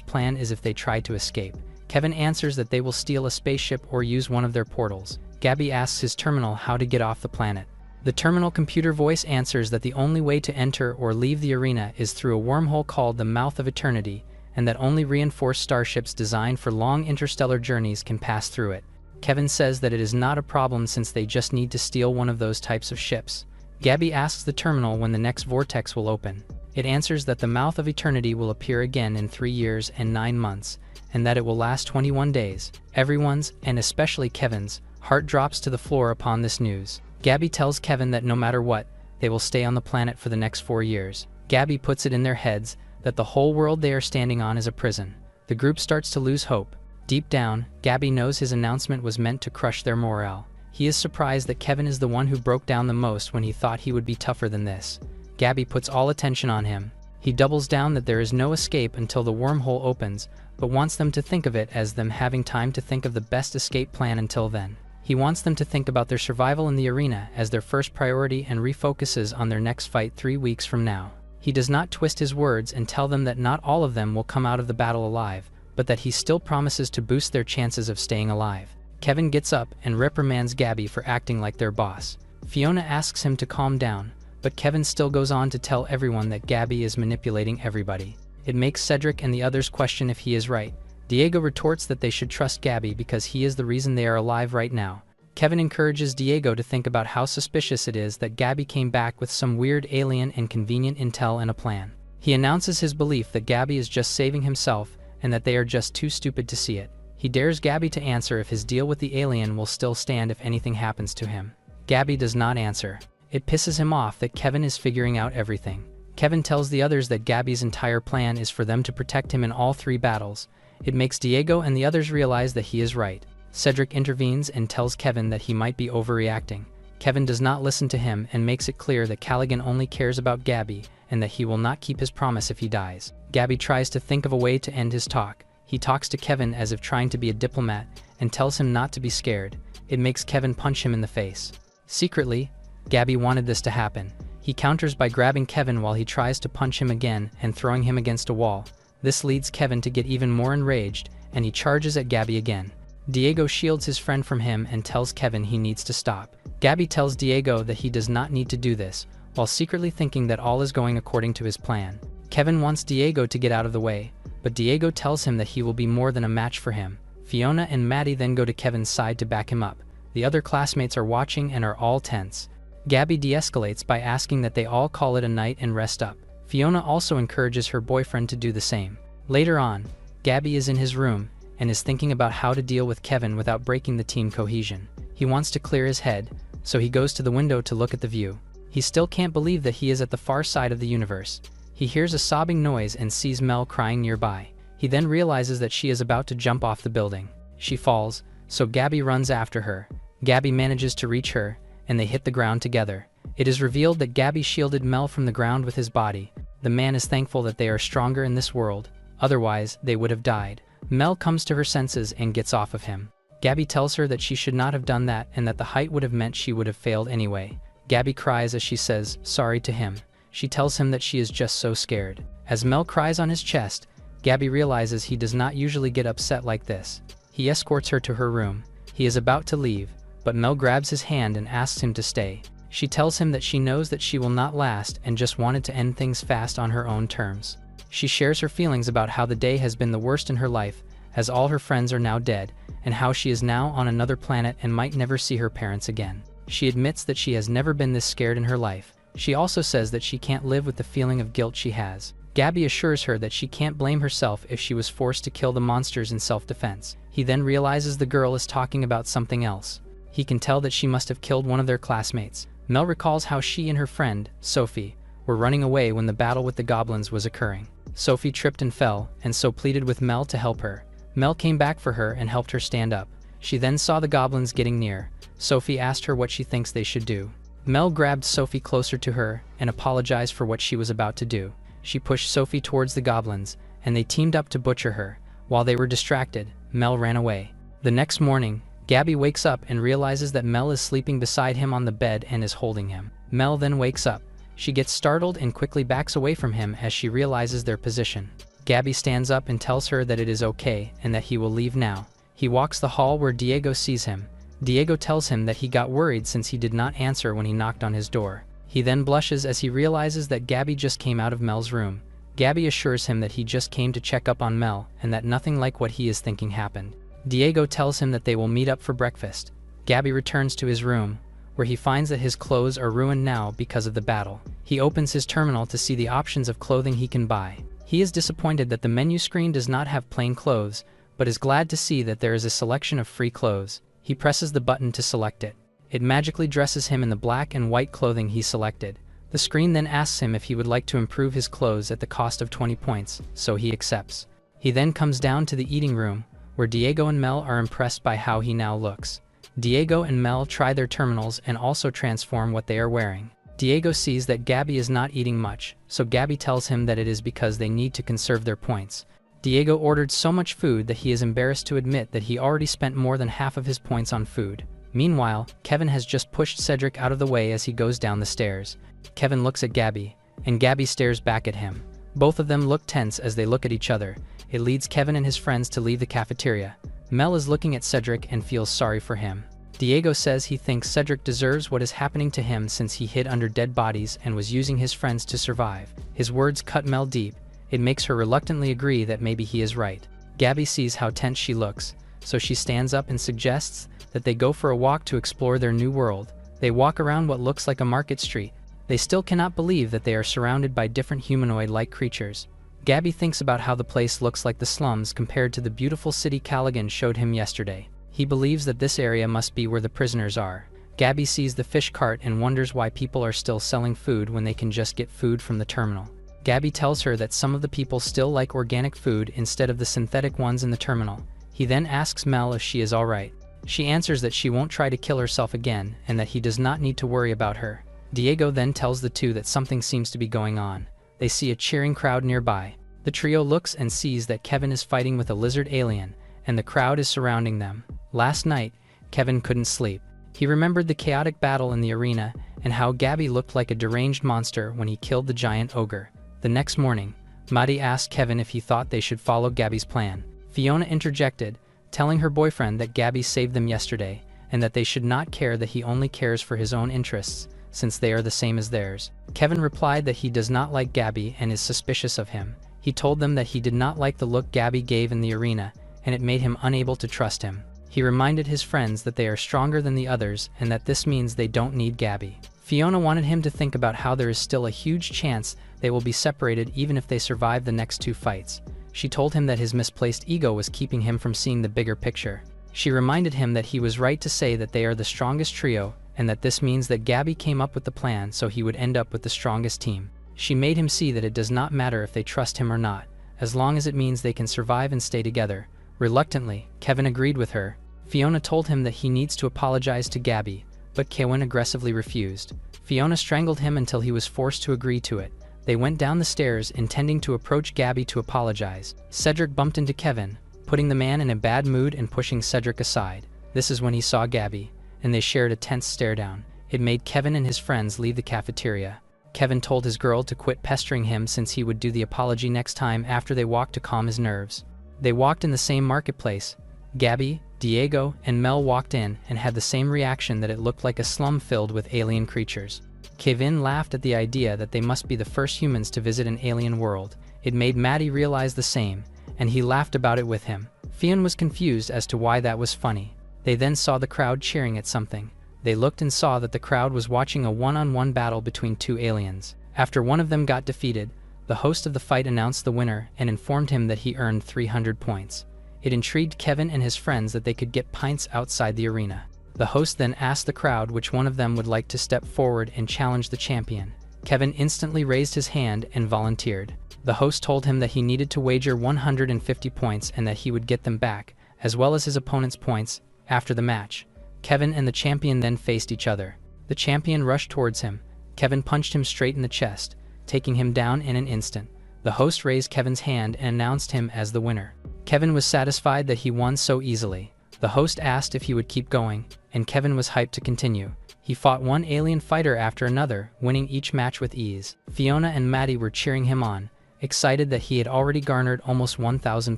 A: plan is if they try to escape. Kevin answers that they will steal a spaceship or use one of their portals. Gabby asks his terminal how to get off the planet. The terminal computer voice answers that the only way to enter or leave the arena is through a wormhole called the Mouth of Eternity, and that only reinforced starships designed for long interstellar journeys can pass through it. Kevin says that it is not a problem since they just need to steal one of those types of ships. Gabby asks the terminal when the next vortex will open. It answers that the Mouth of Eternity will appear again in 3 years and 9 months, and that it will last 21 days. Everyone's, and especially Kevin's, heart drops to the floor upon this news. Gabby tells Kevin that no matter what, they will stay on the planet for the next 4 years. Gabby puts it in their heads that the whole world they are standing on is a prison. The group starts to lose hope. Deep down, Gabby knows his announcement was meant to crush their morale. He is surprised that Kevin is the one who broke down the most when he thought he would be tougher than this. Gabby puts all attention on him. He doubles down that there is no escape until the wormhole opens, but wants them to think of it as them having time to think of the best escape plan until then. He wants them to think about their survival in the arena as their first priority and refocuses on their next fight 3 weeks from now. He does not twist his words and tell them that not all of them will come out of the battle alive, but that he still promises to boost their chances of staying alive. Kevin gets up and reprimands Gabby for acting like their boss. Fiona asks him to calm down, but Kevin still goes on to tell everyone that Gabby is manipulating everybody. It makes Cedric and the others question if he is right. Diego retorts that they should trust Gabby because he is the reason they are alive right now. Kevin encourages Diego to think about how suspicious it is that Gabby came back with some weird alien and convenient intel and a plan. He announces his belief that Gabby is just saving himself and that they are just too stupid to see it. He dares Gabby to answer if his deal with the alien will still stand if anything happens to him. Gabby does not answer. It pisses him off that Kevin is figuring out everything. Kevin tells the others that Gabby's entire plan is for them to protect him in all 3 battles. It makes Diego and the others realize that he is right. Cedric intervenes and tells Kevin that he might be overreacting. Kevin does not listen to him and makes it clear that Callaghan only cares about Gabby and that he will not keep his promise if he dies. Gabby tries to think of a way to end his talk. He talks to Kevin as if trying to be a diplomat and tells him not to be scared. It makes Kevin punch him in the face. Secretly, Gabby wanted this to happen. He counters by grabbing Kevin while he tries to punch him again and throwing him against a wall. This leads Kevin to get even more enraged, and he charges at Gabby again. Diego shields his friend from him and tells Kevin he needs to stop. Gabby tells Diego that he does not need to do this, while secretly thinking that all is going according to his plan. Kevin wants Diego to get out of the way, but Diego tells him that he will be more than a match for him. Fiona and Maddie then go to Kevin's side to back him up. The other classmates are watching and are all tense. Gabby de-escalates by asking that they all call it a night and rest up. Fiona also encourages her boyfriend to do the same. Later on, Gabby is in his room and is thinking about how to deal with Kevin without breaking the team cohesion. He wants to clear his head, so he goes to the window to look at the view. He still can't believe that he is at the far side of the universe. He hears a sobbing noise and sees Mel crying nearby. He then realizes that she is about to jump off the building. She falls, so Gabby runs after her. Gabby manages to reach her, and they hit the ground together. It is revealed that Gabby shielded Mel from the ground with his body. The man is thankful that they are stronger in this world, otherwise they would have died. Mel comes to her senses and gets off of him. Gabby tells her that she should not have done that and that the height would have meant she would have failed anyway. Gabby cries as she says sorry to him. She tells him that she is just so scared. As Mel cries on his chest, Gabby realizes he does not usually get upset like this. He escorts her to her room. He is about to leave, but Mel grabs his hand and asks him to stay. She tells him that she knows that she will not last and just wanted to end things fast on her own terms. She shares her feelings about how the day has been the worst in her life, as all her friends are now dead, and how she is now on another planet and might never see her parents again. She admits that she has never been this scared in her life. She also says that she can't live with the feeling of guilt she has. Gabby assures her that she can't blame herself if she was forced to kill the monsters in self-defense. He then realizes the girl is talking about something else. He can tell that she must have killed one of their classmates. Mel recalls how she and her friend, Sophie, were running away when the battle with the goblins was occurring. Sophie tripped and fell, and so pleaded with Mel to help her. Mel came back for her and helped her stand up. She then saw the goblins getting near. Sophie asked her what she thinks they should do. Mel grabbed Sophie closer to her and apologized for what she was about to do. She pushed Sophie towards the goblins, and they teamed up to butcher her. While they were distracted, Mel ran away. The next morning, Gabby wakes up and realizes that Mel is sleeping beside him on the bed and is holding him. Mel then wakes up. She gets startled and quickly backs away from him as she realizes their position. Gabby stands up and tells her that it is okay and that he will leave now. He walks the hall where Diego sees him. Diego tells him that he got worried since he did not answer when he knocked on his door. He then blushes as he realizes that Gabby just came out of Mel's room. Gabby assures him that he just came to check up on Mel and that nothing like what he is thinking happened. Diego tells him that they will meet up for breakfast. Gabby returns to his room, where he finds that his clothes are ruined now because of the battle. He opens his terminal to see the options of clothing he can buy. He is disappointed that the menu screen does not have plain clothes, but is glad to see that there is a selection of free clothes. He presses the button to select it. It magically dresses him in the black and white clothing he selected. The screen then asks him if he would like to improve his clothes at the cost of 20 points, so he accepts. He then comes down to the eating room, where Diego and Mel are impressed by how he now looks. Diego and Mel try their terminals and also transform what they are wearing. Diego sees that Gabby is not eating much, so Gabby tells him that it is because they need to conserve their points. Diego ordered so much food that he is embarrassed to admit that he already spent more than half of his points on food. Meanwhile, Kevin has just pushed Cedric out of the way as he goes down the stairs. Kevin looks at Gabby, and Gabby stares back at him. Both of them look tense as they look at each other. It leads Kevin and his friends to leave the cafeteria. Mel is looking at Cedric and feels sorry for him. Diego says he thinks Cedric deserves what is happening to him since he hid under dead bodies and was using his friends to survive. His words cut Mel deep. It makes her reluctantly agree that maybe he is right. Gabby sees how tense she looks, so she stands up and suggests that they go for a walk to explore their new world. They walk around what looks like a market street. They still cannot believe that they are surrounded by different humanoid-like creatures. Gabby thinks about how the place looks like the slums compared to the beautiful city Callaghan showed him yesterday. He believes that this area must be where the prisoners are. Gabby sees the fish cart and wonders why people are still selling food when they can just get food from the terminal. Gabby tells her that some of the people still like organic food instead of the synthetic ones in the terminal. He then asks Mel if she is alright. She answers that she won't try to kill herself again and that he does not need to worry about her. Diego then tells the two that something seems to be going on. They see a cheering crowd nearby. The trio looks and sees that Kevin is fighting with a lizard alien, and the crowd is surrounding them. Last night, Kevin couldn't sleep. He remembered the chaotic battle in the arena and how Gabby looked like a deranged monster when he killed the giant ogre. The next morning, Maddie asked Kevin if he thought they should follow Gabby's plan. Fiona interjected, telling her boyfriend that Gabby saved them yesterday and that they should not care that he only cares for his own interests, since they are the same as theirs. Kevin replied that he does not like Gabby and is suspicious of him. He told them that he did not like the look Gabby gave in the arena, and it made him unable to trust him. He reminded his friends that they are stronger than the others and that this means they don't need Gabby. Fiona wanted him to think about how there is still a huge chance they will be separated even if they survive the next two fights. She told him that his misplaced ego was keeping him from seeing the bigger picture. She reminded him that he was right to say that they are the strongest trio, and that this means that Gabby came up with the plan so he would end up with the strongest team. She made him see that it does not matter if they trust him or not, as long as it means they can survive and stay together. Reluctantly, Kevin agreed with her. Fiona told him that he needs to apologize to Gabby, but Kevin aggressively refused. Fiona strangled him until he was forced to agree to it. They went down the stairs intending to approach Gabby to apologize. Cedric bumped into Kevin, putting the man in a bad mood and pushing Cedric aside. This is when he saw Gabby, and they shared a tense stare down. It made Kevin and his friends leave the cafeteria. Kevin told his girl to quit pestering him since he would do the apology next time after they walked to calm his nerves. They walked in the same marketplace. Gabby, Diego, and Mel walked in and had the same reaction that it looked like a slum filled with alien creatures. Kevin laughed at the idea that they must be the first humans to visit an alien world. It made Maddie realize the same, and he laughed about it with him. Fiona was confused as to why that was funny. They then saw the crowd cheering at something. They looked and saw that the crowd was watching a one-on-one battle between two aliens. After one of them got defeated, the host of the fight announced the winner and informed him that he earned 300 points. It intrigued Kevin and his friends that they could get pints outside the arena. The host then asked the crowd which one of them would like to step forward and challenge the champion. Kevin instantly raised his hand and volunteered. The host told him that he needed to wager 150 points and that he would get them back, as well as his opponent's points, after the match. Kevin and the champion then faced each other. The champion rushed towards him. Kevin punched him straight in the chest, taking him down in an instant. The host raised Kevin's hand and announced him as the winner. Kevin was satisfied that he won so easily. The host asked if he would keep going, and Kevin was hyped to continue. He fought one alien fighter after another, winning each match with ease. Fiona and Maddie were cheering him on, excited that he had already garnered almost 1,000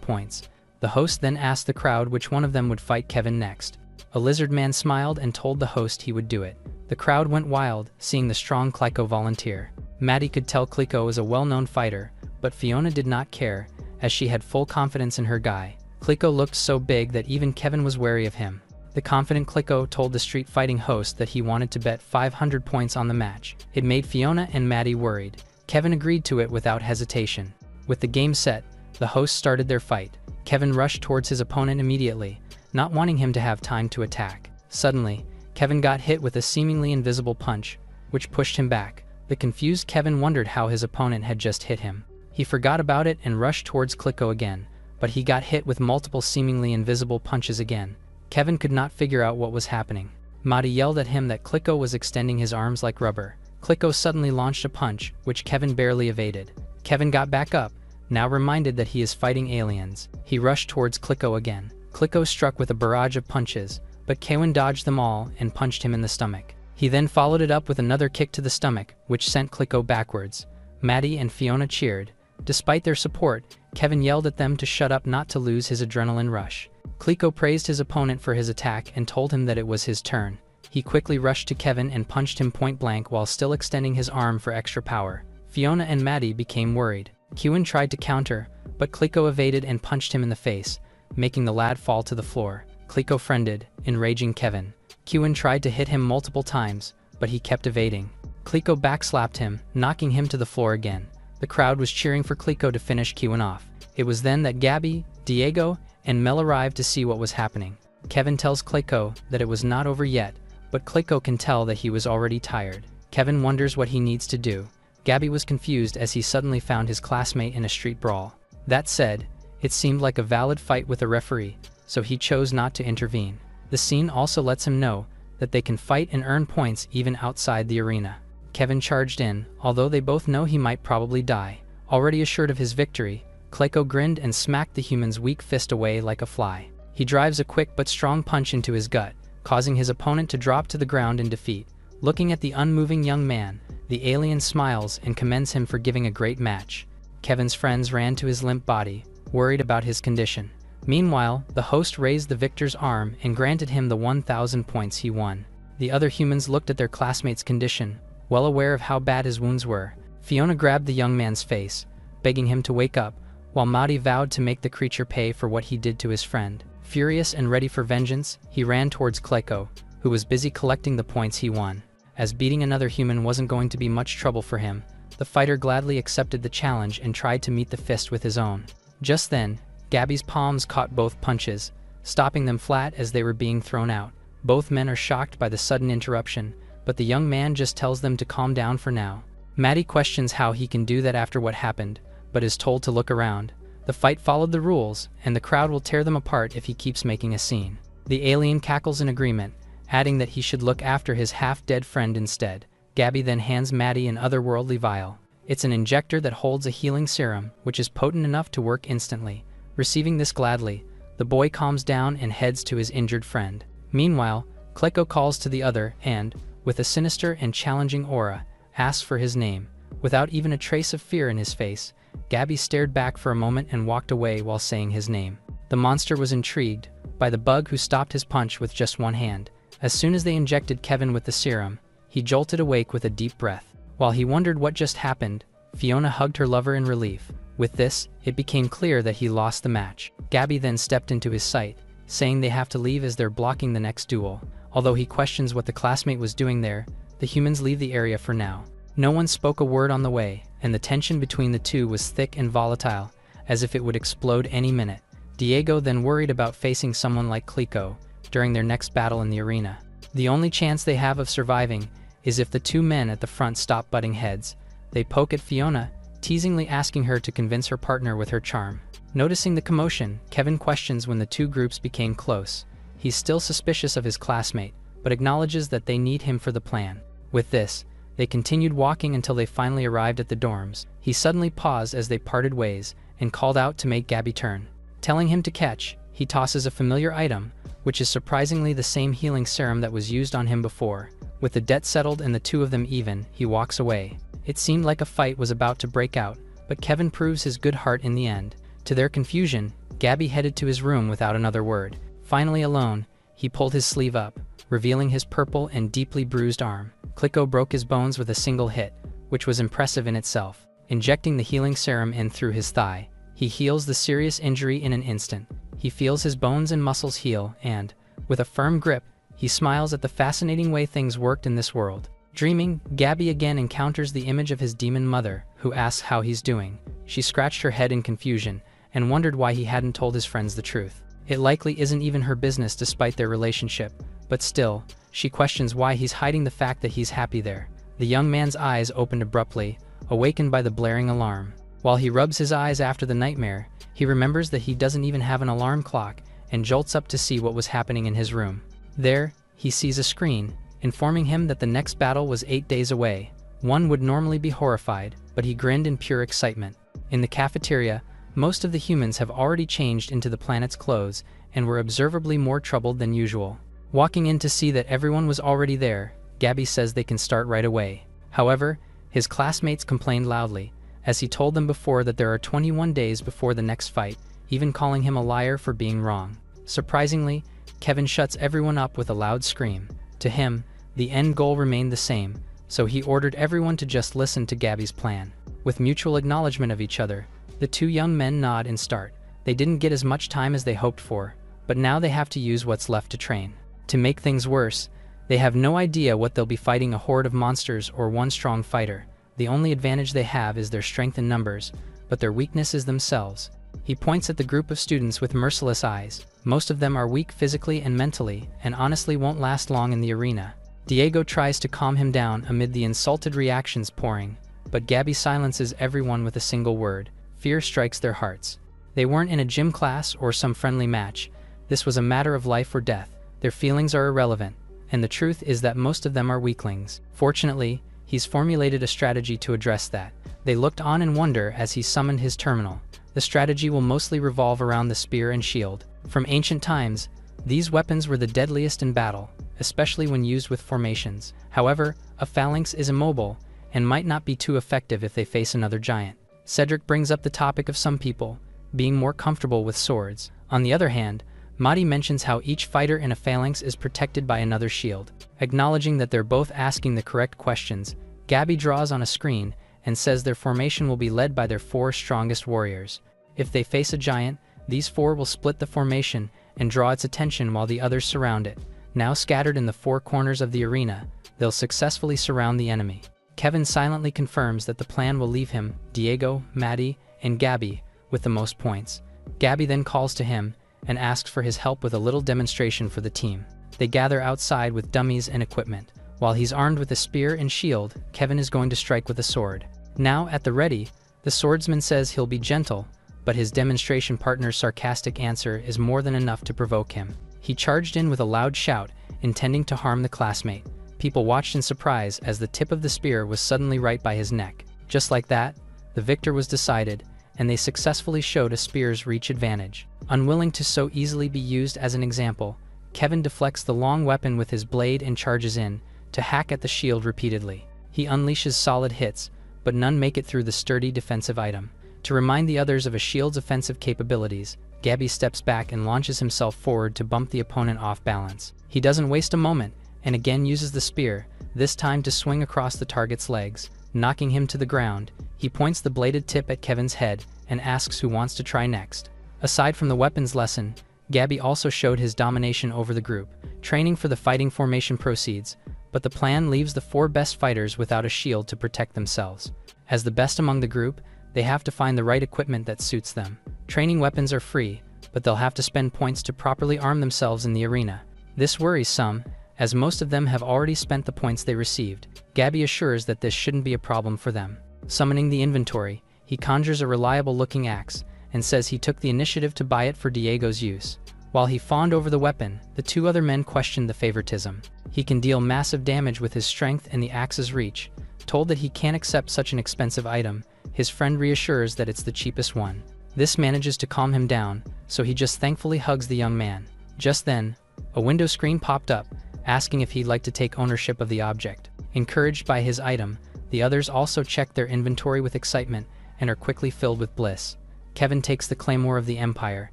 A: points. The host then asked the crowd which one of them would fight Kevin next. A lizard man smiled and told the host he would do it. The crowd went wild, seeing the strong Kliko volunteer. Maddie could tell Kliko was a well-known fighter, but Fiona did not care, as she had full confidence in her guy. Kliko looked so big that even Kevin was wary of him. The confident Kliko told the street fighting host that he wanted to bet 500 points on the match. It made Fiona and Maddie worried. Kevin agreed to it without hesitation. With the game set, the hosts started their fight. Kevin rushed towards his opponent immediately, not wanting him to have time to attack. Suddenly, Kevin got hit with a seemingly invisible punch, which pushed him back. The confused Kevin wondered how his opponent had just hit him. He forgot about it and rushed towards Kliko again, but he got hit with multiple seemingly invisible punches again. Kevin could not figure out what was happening. Maddie yelled at him that Kliko was extending his arms like rubber. Kliko suddenly launched a punch, which Kevin barely evaded. Kevin got back up, now reminded that he is fighting aliens. He rushed towards Kliko again. Kliko struck with a barrage of punches, but Kevin dodged them all and punched him in the stomach. He then followed it up with another kick to the stomach, which sent Kliko backwards. Maddie and Fiona cheered. Despite their support, Kevin yelled at them to shut up not to lose his adrenaline rush. Kliko praised his opponent for his attack and told him that it was his turn. He quickly rushed to Kevin and punched him point blank while still extending his arm for extra power. Fiona and Maddie became worried. Kevin tried to counter, but Kliko evaded and punched him in the face, making the lad fall to the floor. Kliko friended, enraging Kevin. Kevin tried to hit him multiple times, but he kept evading. Kliko backslapped him, knocking him to the floor again. The crowd was cheering for Kliko to finish Kevin off. It was then that Gabby, Diego, and Mel arrived to see what was happening. Kevin tells Kliko that it was not over yet, but Kliko can tell that he was already tired. Kevin wonders what he needs to do. Gabby was confused as he suddenly found his classmate in a street brawl. That said, it seemed like a valid fight with a referee, so he chose not to intervene. The scene also lets him know that they can fight and earn points even outside the arena. Kevin charged in, although they both know he might probably die. Already assured of his victory, Kliko grinned and smacked the human's weak fist away like a fly. He drives a quick but strong punch into his gut, causing his opponent to drop to the ground in defeat. Looking at the unmoving young man, the alien smiles and commends him for giving a great match. Kevin's friends ran to his limp body, worried about his condition. Meanwhile, the host raised the victor's arm and granted him the 1,000 points he won. The other humans looked at their classmate's condition, well aware of how bad his wounds were. Fiona grabbed the young man's face, begging him to wake up, while Maddie vowed to make the creature pay for what he did to his friend. Furious and ready for vengeance, he ran towards Kliko, who was busy collecting the points he won. As beating another human wasn't going to be much trouble for him, the fighter gladly accepted the challenge and tried to meet the fist with his own. Just then, Gabby's palms caught both punches, stopping them flat as they were being thrown out. Both men are shocked by the sudden interruption, but the young man just tells them to calm down for now. Maddie questions how he can do that after what happened, but is told to look around. The fight followed the rules, and the crowd will tear them apart if he keeps making a scene. The alien cackles in agreement, adding that he should look after his half-dead friend instead. Gabby then hands Maddie an otherworldly vial. It's an injector that holds a healing serum, which is potent enough to work instantly. Receiving this gladly, the boy calms down and heads to his injured friend. Meanwhile, Kliko calls to the other and, with a sinister and challenging aura, asks for his name. Without even a trace of fear in his face, Gabby stared back for a moment and walked away while saying his name. The monster was intrigued by the bug who stopped his punch with just one hand. As soon as they injected Kevin with the serum, he jolted awake with a deep breath. While he wondered what just happened, Fiona hugged her lover in relief. With this, it became clear that he lost the match. Gabby then stepped into his sight, saying they have to leave as they're blocking the next duel. Although he questions what the classmate was doing there, the humans leave the area for now. No one spoke a word on the way, and the tension between the two was thick and volatile, as if it would explode any minute. Diego then worried about facing someone like Kliko during their next battle in the arena. The only chance they have of surviving is if the two men at the front stop butting heads. They poke at Fiona, teasingly asking her to convince her partner with her charm. Noticing the commotion, Kevin questions when the two groups became close. He's still suspicious of his classmate, but acknowledges that they need him for the plan. With this, they continued walking until they finally arrived at the dorms. He suddenly paused as they parted ways and called out to make Gabby turn. Telling him to catch, he tosses a familiar item, which is surprisingly the same healing serum that was used on him before. With the debt settled and the two of them even, he walks away. It seemed like a fight was about to break out, but Kevin proves his good heart in the end. To their confusion, Gabby headed to his room without another word. Finally alone, he pulled his sleeve up, revealing his purple and deeply bruised arm. Kliko broke his bones with a single hit, which was impressive in itself. Injecting the healing serum in through his thigh, he heals the serious injury in an instant. He feels his bones and muscles heal and, with a firm grip, he smiles at the fascinating way things worked in this world. Dreaming, Gabby again encounters the image of his demon mother, who asks how he's doing. She scratched her head in confusion and wondered why he hadn't told his friends the truth. It likely isn't even her business despite their relationship, but still, she questions why he's hiding the fact that he's happy there. The young man's eyes opened abruptly, awakened by the blaring alarm. While he rubs his eyes after the nightmare, he remembers that he doesn't even have an alarm clock and jolts up to see what was happening in his room. There, he sees a screen, informing him that the next battle was 8 days away. One would normally be horrified, but he grinned in pure excitement. In the cafeteria, most of the humans have already changed into the planet's clothes and were observably more troubled than usual. Walking in to see that everyone was already there, Gabby says they can start right away. However, his classmates complained loudly, as he told them before that there are 21 days before the next fight, even calling him a liar for being wrong. Surprisingly, Kevin shuts everyone up with a loud scream. To him, the end goal remained the same, so he ordered everyone to just listen to Gabby's plan. With mutual acknowledgement of each other, the two young men nod and start. They didn't get as much time as they hoped for, but now they have to use what's left to train. To make things worse, they have no idea what they'll be fighting: a horde of monsters or one strong fighter. The only advantage they have is their strength in numbers, but their weakness is themselves. He points at the group of students with merciless eyes. Most of them are weak physically and mentally, and honestly won't last long in the arena. Diego tries to calm him down amid the insulted reactions pouring, but Gabby silences everyone with a single word. Fear strikes their hearts. They weren't in a gym class or some friendly match. This was a matter of life or death. Their feelings are irrelevant, and the truth is that most of them are weaklings. Fortunately, he's formulated a strategy to address that. They looked on in wonder as he summoned his terminal. The strategy will mostly revolve around the spear and shield. From ancient times, these weapons were the deadliest in battle, especially when used with formations. However, a phalanx is immobile and might not be too effective if they face another giant. Cedric brings up the topic of some people being more comfortable with swords. On the other hand, Madi mentions how each fighter in a phalanx is protected by another shield. Acknowledging that they're both asking the correct questions, Gabby draws on a screen and says their formation will be led by their 4 strongest warriors. If they face a giant, these 4 will split the formation and draw its attention while the others surround it. Now scattered in the 4 corners of the arena, they'll successfully surround the enemy. Kevin silently confirms that the plan will leave him, Diego, Maddie, and Gabby with the most points. Gabby then calls to him and asks for his help with a little demonstration for the team. They gather outside with dummies and equipment. While he's armed with a spear and shield, Kevin is going to strike with a sword. Now at the ready, the swordsman says he'll be gentle, but his demonstration partner's sarcastic answer is more than enough to provoke him. He charged in with a loud shout, intending to harm the classmate. People watched in surprise as the tip of the spear was suddenly right by his neck. Just like that, the victor was decided, and they successfully showed a spear's reach advantage. Unwilling to so easily be used as an example, Kevin deflects the long weapon with his blade and charges in to hack at the shield repeatedly. He unleashes solid hits, but none make it through the sturdy defensive item. To remind the others of a shield's offensive capabilities, Gabby steps back and launches himself forward to bump the opponent off balance. He doesn't waste a moment and again uses the spear, this time to swing across the target's legs, knocking him to the ground. He points the bladed tip at Kevin's head and asks who wants to try next. Aside from the weapons lesson, Gabby also showed his domination over the group. Training for the fighting formation proceeds, but the plan leaves the 4 best fighters without a shield to protect themselves. As the best among the group, they have to find the right equipment that suits them. Training weapons are free, but they'll have to spend points to properly arm themselves in the arena. This worries some, as most of them have already spent the points they received. Gabby assures that this shouldn't be a problem for them. Summoning the inventory, he conjures a reliable-looking axe and says he took the initiative to buy it for Diego's use. While he fawned over the weapon, the 2 other men questioned the favoritism. He can deal massive damage with his strength and the axe's reach. Told that he can't accept such an expensive item, his friend reassures that it's the cheapest one. This manages to calm him down, so he just thankfully hugs the young man. Just then, A window screen popped up, asking if he'd like to take ownership of the object. Encouraged by his item, the others also check their inventory with excitement and are quickly filled with bliss. Kevin takes the claymore of the Empire,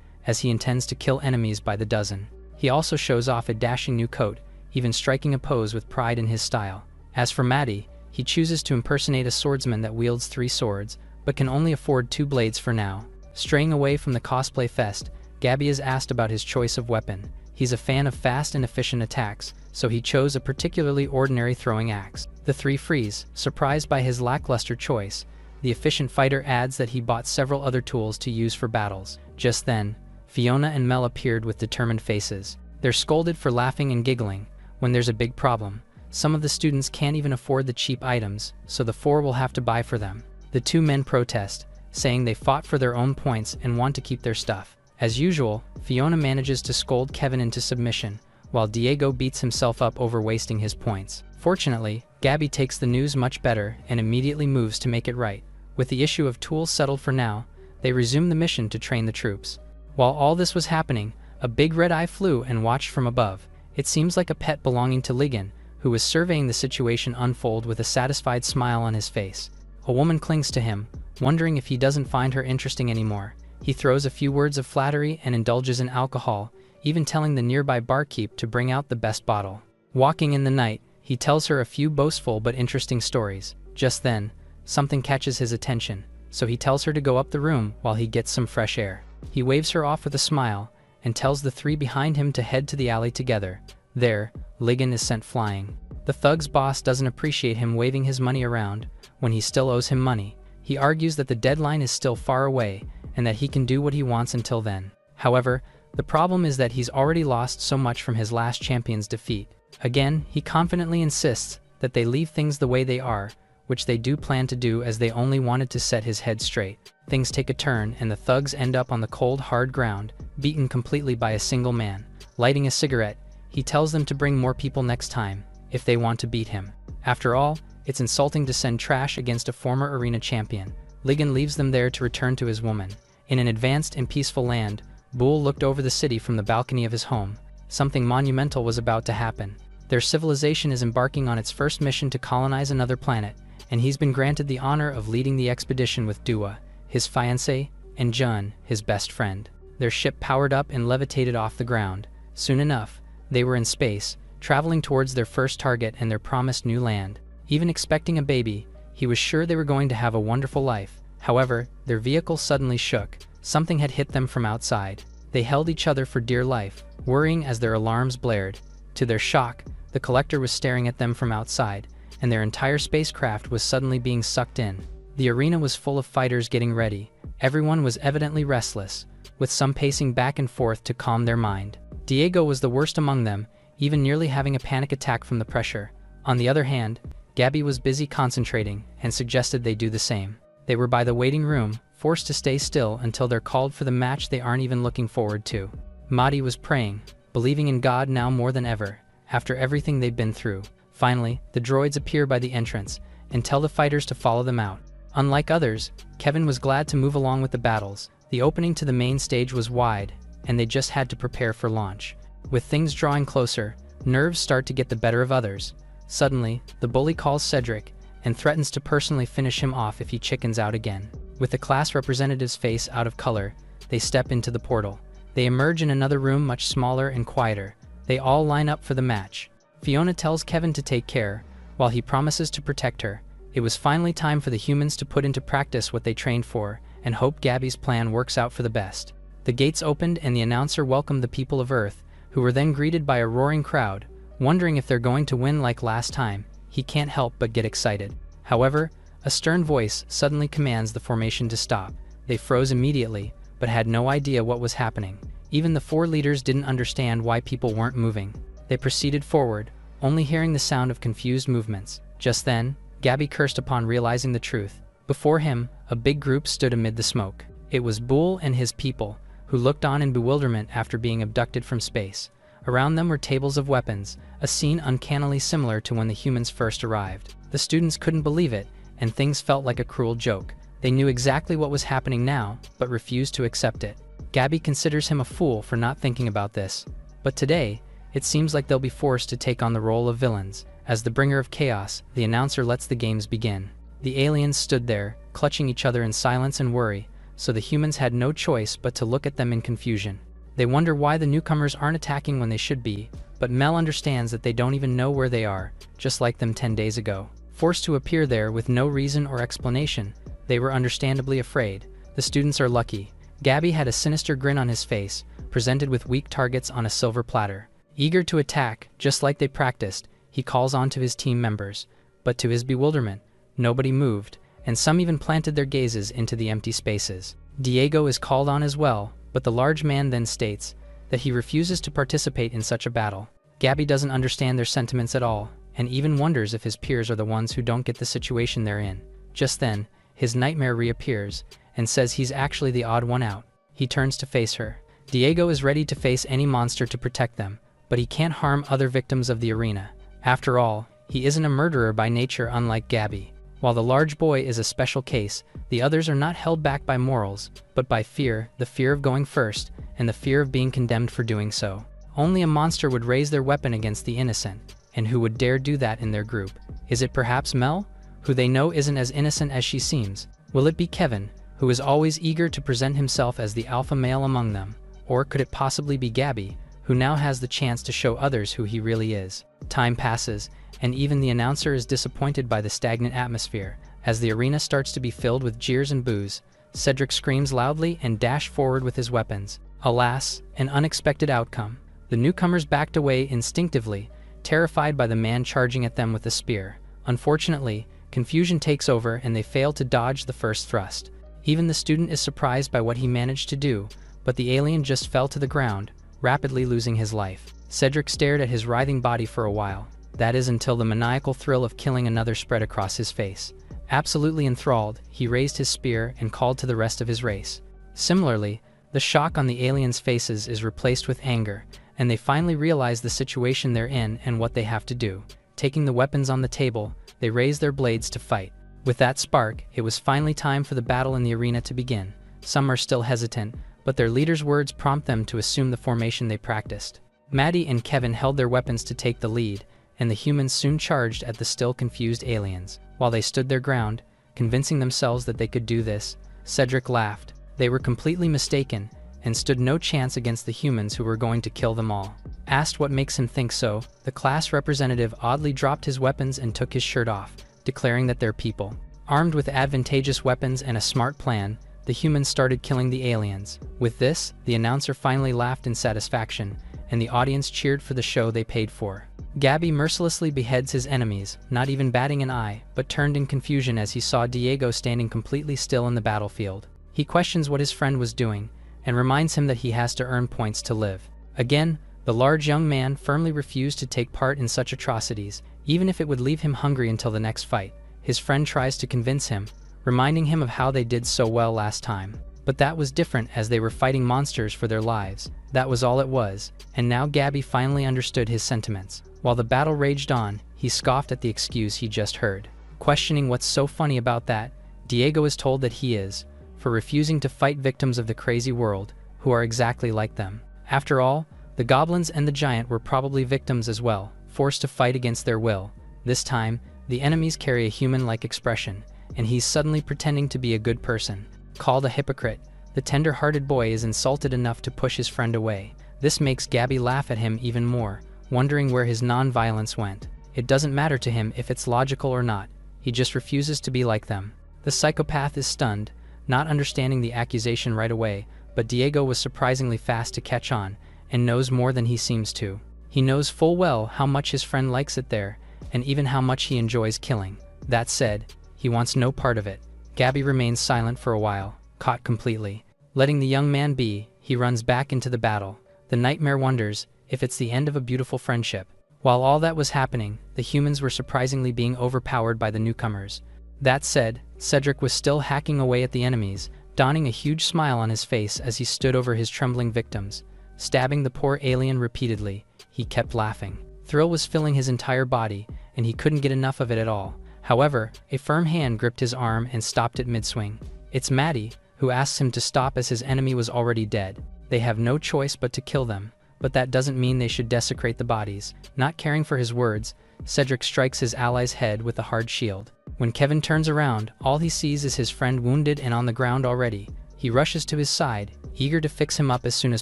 A: as he intends to kill enemies by the dozen. He also shows off a dashing new coat, even striking a pose with pride in his style. As for Maddie, he chooses to impersonate a swordsman that wields 3 swords, but can only afford 2 blades for now. Straying away from the cosplay fest, Gabby is asked about his choice of weapon. He's a fan of fast and efficient attacks, so he chose a particularly ordinary throwing axe. The 3 freeze, surprised by his lackluster choice. The efficient fighter adds that he bought several other tools to use for battles. Just then, Fiona and Mel appeared with determined faces. They're scolded for laughing and giggling when there's a big problem. Some of the students can't even afford the cheap items, so the 4 will have to buy for them. The 2 men protest, saying they fought for their own points and want to keep their stuff. As usual, Fiona manages to scold Kevin into submission, while Diego beats himself up over wasting his points. Fortunately, Gabby takes the news much better and immediately moves to make it right. With the issue of tools settled for now, they resume the mission to train the troops. While all this was happening, a big red eye flew and watched from above. It seems like a pet belonging to Ligon, who was surveying the situation unfold with a satisfied smile on his face. A woman clings to him, wondering if he doesn't find her interesting anymore. He throws a few words of flattery and indulges in alcohol, even telling the nearby barkeep to bring out the best bottle. Walking in the night, he tells her a few boastful but interesting stories. Just then, something catches his attention, so he tells her to go up the room while he gets some fresh air. He waves her off with a smile and tells the 3 behind him to head to the alley together. There, Ligon is sent flying. The thug's boss doesn't appreciate him waving his money around when he still owes him money. He argues that the deadline is still far away and that he can do what he wants until then. However, the problem is that he's already lost so much from his last champion's defeat. Again, he confidently insists that they leave things the way they are, which they do plan to do as they only wanted to set his head straight. Things take a turn and the thugs end up on the cold, hard ground, beaten completely by a single man. Lighting a cigarette, he tells them to bring more people next time, if they want to beat him. After all, it's insulting to send trash against a former arena champion. Ligon leaves them there to return to his woman. In an advanced and peaceful land, Bull looked over the city from the balcony of his home. Something monumental was about to happen. Their civilization is embarking on its first mission to colonize another planet, and he's been granted the honor of leading the expedition with Dua, his fiancée, and Jun, his best friend. Their ship powered up and levitated off the ground. Soon enough, they were in space, traveling towards their first target and their promised new land. Even expecting a baby, he was sure they were going to have a wonderful life. However, their vehicle suddenly shook. Something had hit them from outside. They held each other for dear life, worrying as their alarms blared. To their shock, the collector was staring at them from outside, and their entire spacecraft was suddenly being sucked in. The arena was full of fighters getting ready. Everyone was evidently restless, with some pacing back and forth to calm their mind. Diego was the worst among them, even nearly having a panic attack from the pressure. On the other hand, Gabby was busy concentrating and suggested they do the same. They were by the waiting room, forced to stay still until they're called for the match they aren't even looking forward to. Madi was praying, believing in God now more than ever, after everything they'd been through. Finally, the droids appear by the entrance and tell the fighters to follow them out. Unlike others, Kevin was glad to move along with the battles. The opening to the main stage was wide, and they just had to prepare for launch. With things drawing closer, nerves start to get the better of others. Suddenly, the bully calls Cedric and threatens to personally finish him off if he chickens out again. With the class representative's face out of color, they step into the portal. They emerge in another room much smaller and quieter. They all line up for the match. Fiona tells Kevin to take care, while he promises to protect her. It was finally time for the humans to put into practice what they trained for, and hope Gabby's plan works out for the best. The gates opened and the announcer welcomed the people of Earth, who were then greeted by a roaring crowd. Wondering if they're going to win like last time, he can't help but get excited. However, a stern voice suddenly commands the formation to stop. They froze immediately, but had no idea what was happening. Even the 4 leaders didn't understand why people weren't moving. They proceeded forward, only hearing the sound of confused movements. Just then, Gabby cursed upon realizing the truth. Before him, a big group stood amid the smoke. It was Bull and his people, who looked on in bewilderment after being abducted from space. Around them were tables of weapons, a scene uncannily similar to when the humans first arrived. The students couldn't believe it, and things felt like a cruel joke. They knew exactly what was happening now, but refused to accept it. Gabby considers him a fool for not thinking about this. But today, It seems like they'll be forced to take on the role of villains. As the bringer of chaos, the announcer lets the games begin. The aliens stood there, clutching each other in silence and worry, so the humans had no choice but to look at them in confusion. They wonder why the newcomers aren't attacking when they should be, but Mel understands that they don't even know where they are, just like them 10 days ago. Forced to appear there with no reason or explanation, they were understandably afraid. The students are lucky. Gabby had a sinister grin on his face, presented with weak targets on a silver platter. Eager to attack, just like they practiced, he calls on to his team members. But to his bewilderment, nobody moved, and some even planted their gazes into the empty spaces. Diego is called on as well, but the large man then states that he refuses to participate in such a battle. Gabby doesn't understand their sentiments at all, and even wonders if his peers are the ones who don't get the situation they're in. Just then, his nightmare reappears, and says he's actually the odd one out. He turns to face her. Diego is ready to face any monster to protect them, but he can't harm other victims of the arena. After all, he isn't a murderer by nature, unlike Gabby. While the large boy is a special case, the others are not held back by morals, but by fear, the fear of going first, and the fear of being condemned for doing so. Only a monster would raise their weapon against the innocent, and who would dare do that in their group? Is it perhaps Mel, who they know isn't as innocent as she seems? Will it be Kevin, who is always eager to present himself as the alpha male among them? Or could it possibly be Gabby, who now has the chance to show others who he really is? Time passes, and even the announcer is disappointed by the stagnant atmosphere. As the arena starts to be filled with jeers and boos, Cedric screams loudly and dashes forward with his weapons. Alas, an unexpected outcome. The newcomers backed away instinctively, terrified by the man charging at them with a spear. Unfortunately, confusion takes over and they fail to dodge the first thrust. Even the student is surprised by what he managed to do, but the alien just fell to the ground, rapidly losing his life. Cedric stared at his writhing body for a while. That is until the maniacal thrill of killing another spread across his face. Absolutely enthralled, he raised his spear and called to the rest of his race. Similarly, the shock on the aliens' faces is replaced with anger, and they finally realize the situation they're in and what they have to do. Taking the weapons on the table, they raise their blades to fight. With that spark, it was finally time for the battle in the arena to begin. Some are still hesitant, but their leader's words prompt them to assume the formation they practiced. Maddie and Kevin held their weapons to take the lead, and the humans soon charged at the still confused aliens. While they stood their ground, convincing themselves that they could do this, Cedric laughed. They were completely mistaken, and stood no chance against the humans who were going to kill them all. Asked what makes him think so, the class representative oddly dropped his weapons and took his shirt off, declaring that they're people. Armed with advantageous weapons and a smart plan, the humans started killing the aliens. With this, the announcer finally laughed in satisfaction, and the audience cheered for the show they paid for. Gabby mercilessly beheads his enemies, not even batting an eye, but turned in confusion as he saw Diego standing completely still in the battlefield. He questions what his friend was doing, and reminds him that he has to earn points to live. Again, the large young man firmly refused to take part in such atrocities, even if it would leave him hungry until the next fight. His friend tries to convince him, reminding him of how they did so well last time. But that was different, as they were fighting monsters for their lives. That was all it was, and now Gabby finally understood his sentiments. While the battle raged on, he scoffed at the excuse he just heard. Questioning what's so funny about that, Diego is told that he is, for refusing to fight victims of the crazy world, who are exactly like them. After all, the goblins and the giant were probably victims as well, forced to fight against their will. This time, the enemies carry a human-like expression, and he's suddenly pretending to be a good person. Called a hypocrite, the tender-hearted boy is insulted enough to push his friend away. This makes Gabby laugh at him even more, wondering where his non-violence went. It doesn't matter to him if it's logical or not, he just refuses to be like them. The psychopath is stunned, not understanding the accusation right away, but Diego was surprisingly fast to catch on, and knows more than he seems to. He knows full well how much his friend likes it there, and even how much he enjoys killing. That said, he wants no part of it. Gabby remains silent for a while, caught completely. Letting the young man be, he runs back into the battle. The nightmare wonders if it's the end of a beautiful friendship. While all that was happening, the humans were surprisingly being overpowered by the newcomers. That said, Cedric was still hacking away at the enemies, donning a huge smile on his face as he stood over his trembling victims. Stabbing the poor alien repeatedly, he kept laughing. Thrill was filling his entire body, and he couldn't get enough of it at all. However, a firm hand gripped his arm and stopped it mid-swing. It's Maddie, who asks him to stop as his enemy was already dead. They have no choice but to kill them, but that doesn't mean they should desecrate the bodies. Not caring for his words, Cedric strikes his ally's head with a hard shield. When Kevin turns around, all he sees is his friend wounded and on the ground already. He rushes to his side, eager to fix him up as soon as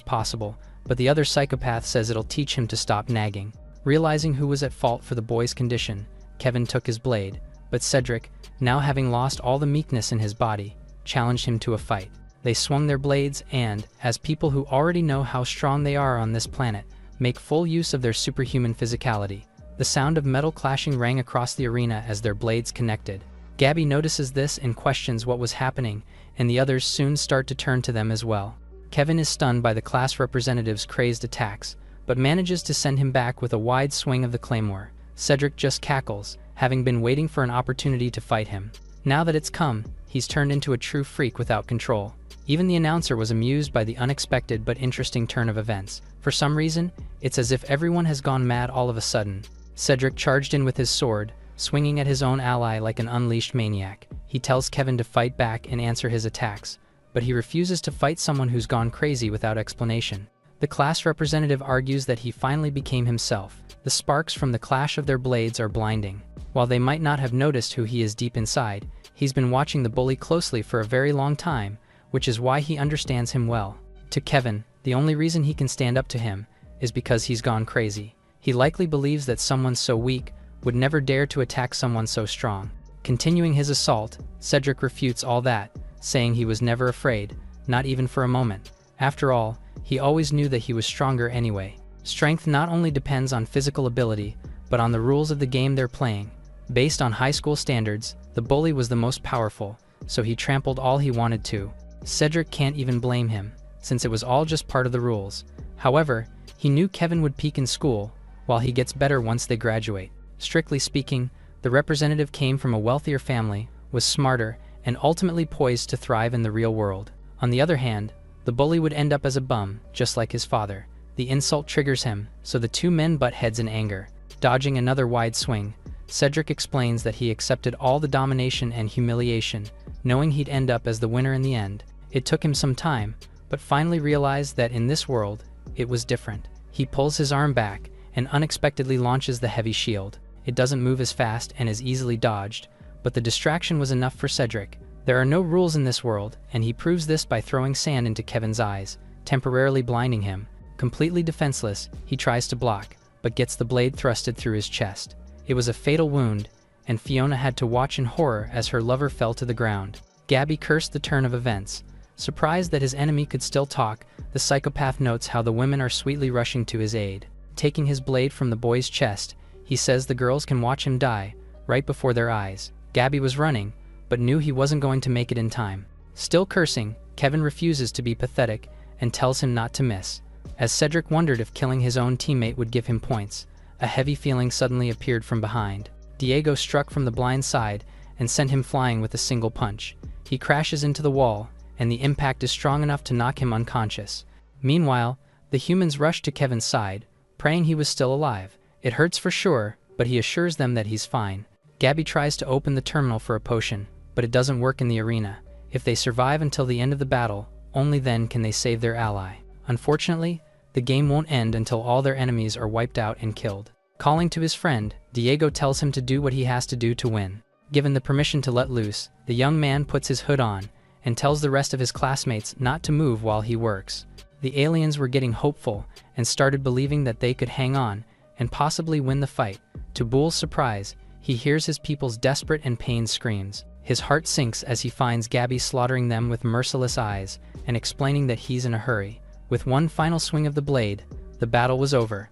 A: possible, but the other psychopath says it'll teach him to stop nagging. Realizing who was at fault for the boy's condition, Kevin took his blade, but Cedric, now having lost all the meekness in his body, challenged him to a fight. They swung their blades and, as people who already know how strong they are on this planet, make full use of their superhuman physicality. The sound of metal clashing rang across the arena as their blades connected. Gabby notices this and questions what was happening, and the others soon start to turn to them as well. Kevin is stunned by the class representative's crazed attacks, but manages to send him back with a wide swing of the claymore. Cedric just cackles, having been waiting for an opportunity to fight him. Now that it's come, he's turned into a true freak without control. Even the announcer was amused by the unexpected but interesting turn of events. For some reason, it's as if everyone has gone mad all of a sudden. Cedric charged in with his sword, swinging at his own ally like an unleashed maniac. He tells Kevin to fight back and answer his attacks, but he refuses to fight someone who's gone crazy without explanation. The class representative argues that he finally became himself. The sparks from the clash of their blades are blinding. While they might not have noticed who he is deep inside, he's been watching the bully closely for a very long time, which is why he understands him well. To Kevin, the only reason he can stand up to him is because he's gone crazy. He likely believes that someone so weak would never dare to attack someone so strong. Continuing his assault, Cedric refutes all that, saying he was never afraid, not even for a moment. After all, he always knew that he was stronger anyway. Strength not only depends on physical ability, but on the rules of the game they're playing. Based on high school standards, the bully was the most powerful, so he trampled all he wanted to. Cedric can't even blame him, since it was all just part of the rules. However, he knew Kevin would peak in school, while he gets better once they graduate. Strictly speaking, the representative came from a wealthier family, was smarter, and ultimately poised to thrive in the real world. On the other hand, the bully would end up as a bum, just like his father. The insult triggers him, so the two men butt heads in anger. Dodging another wide swing, Cedric explains that he accepted all the domination and humiliation, knowing he'd end up as the winner in the end. It took him some time, but finally realized that in this world, it was different. He pulls his arm back and unexpectedly launches the heavy shield. It doesn't move as fast and is easily dodged, but the distraction was enough for Cedric. There are no rules in this world, and he proves this by throwing sand into Kevin's eyes, temporarily blinding him. Completely defenseless, he tries to block, but gets the blade thrusted through his chest. It was a fatal wound, and Fiona had to watch in horror as her lover fell to the ground. Gabby cursed the turn of events. Surprised that his enemy could still talk, the psychopath notes how the women are sweetly rushing to his aid. Taking his blade from the boy's chest, he says the girls can watch him die, right before their eyes. Gabby was running, but knew he wasn't going to make it in time. Still cursing, Kevin refuses to be pathetic and tells him not to miss. As Cedric wondered if killing his own teammate would give him points, a heavy feeling suddenly appeared from behind. Diego struck from the blind side and sent him flying with a single punch. He crashes into the wall, and the impact is strong enough to knock him unconscious. Meanwhile, the humans rush to Kevin's side, praying he was still alive. It hurts for sure, but he assures them that he's fine. Gabby tries to open the terminal for a potion, but it doesn't work in the arena. If they survive until the end of the battle, only then can they save their ally. Unfortunately, the game won't end until all their enemies are wiped out and killed. Calling to his friend, Diego tells him to do what he has to do to win. Given the permission to let loose, the young man puts his hood on and tells the rest of his classmates not to move while he works. The aliens were getting hopeful and started believing that they could hang on and possibly win the fight. To Bull's surprise, he hears his people's desperate and pained screams. His heart sinks as he finds Gabby slaughtering them with merciless eyes and explaining that he's in a hurry. With one final swing of the blade, the battle was over.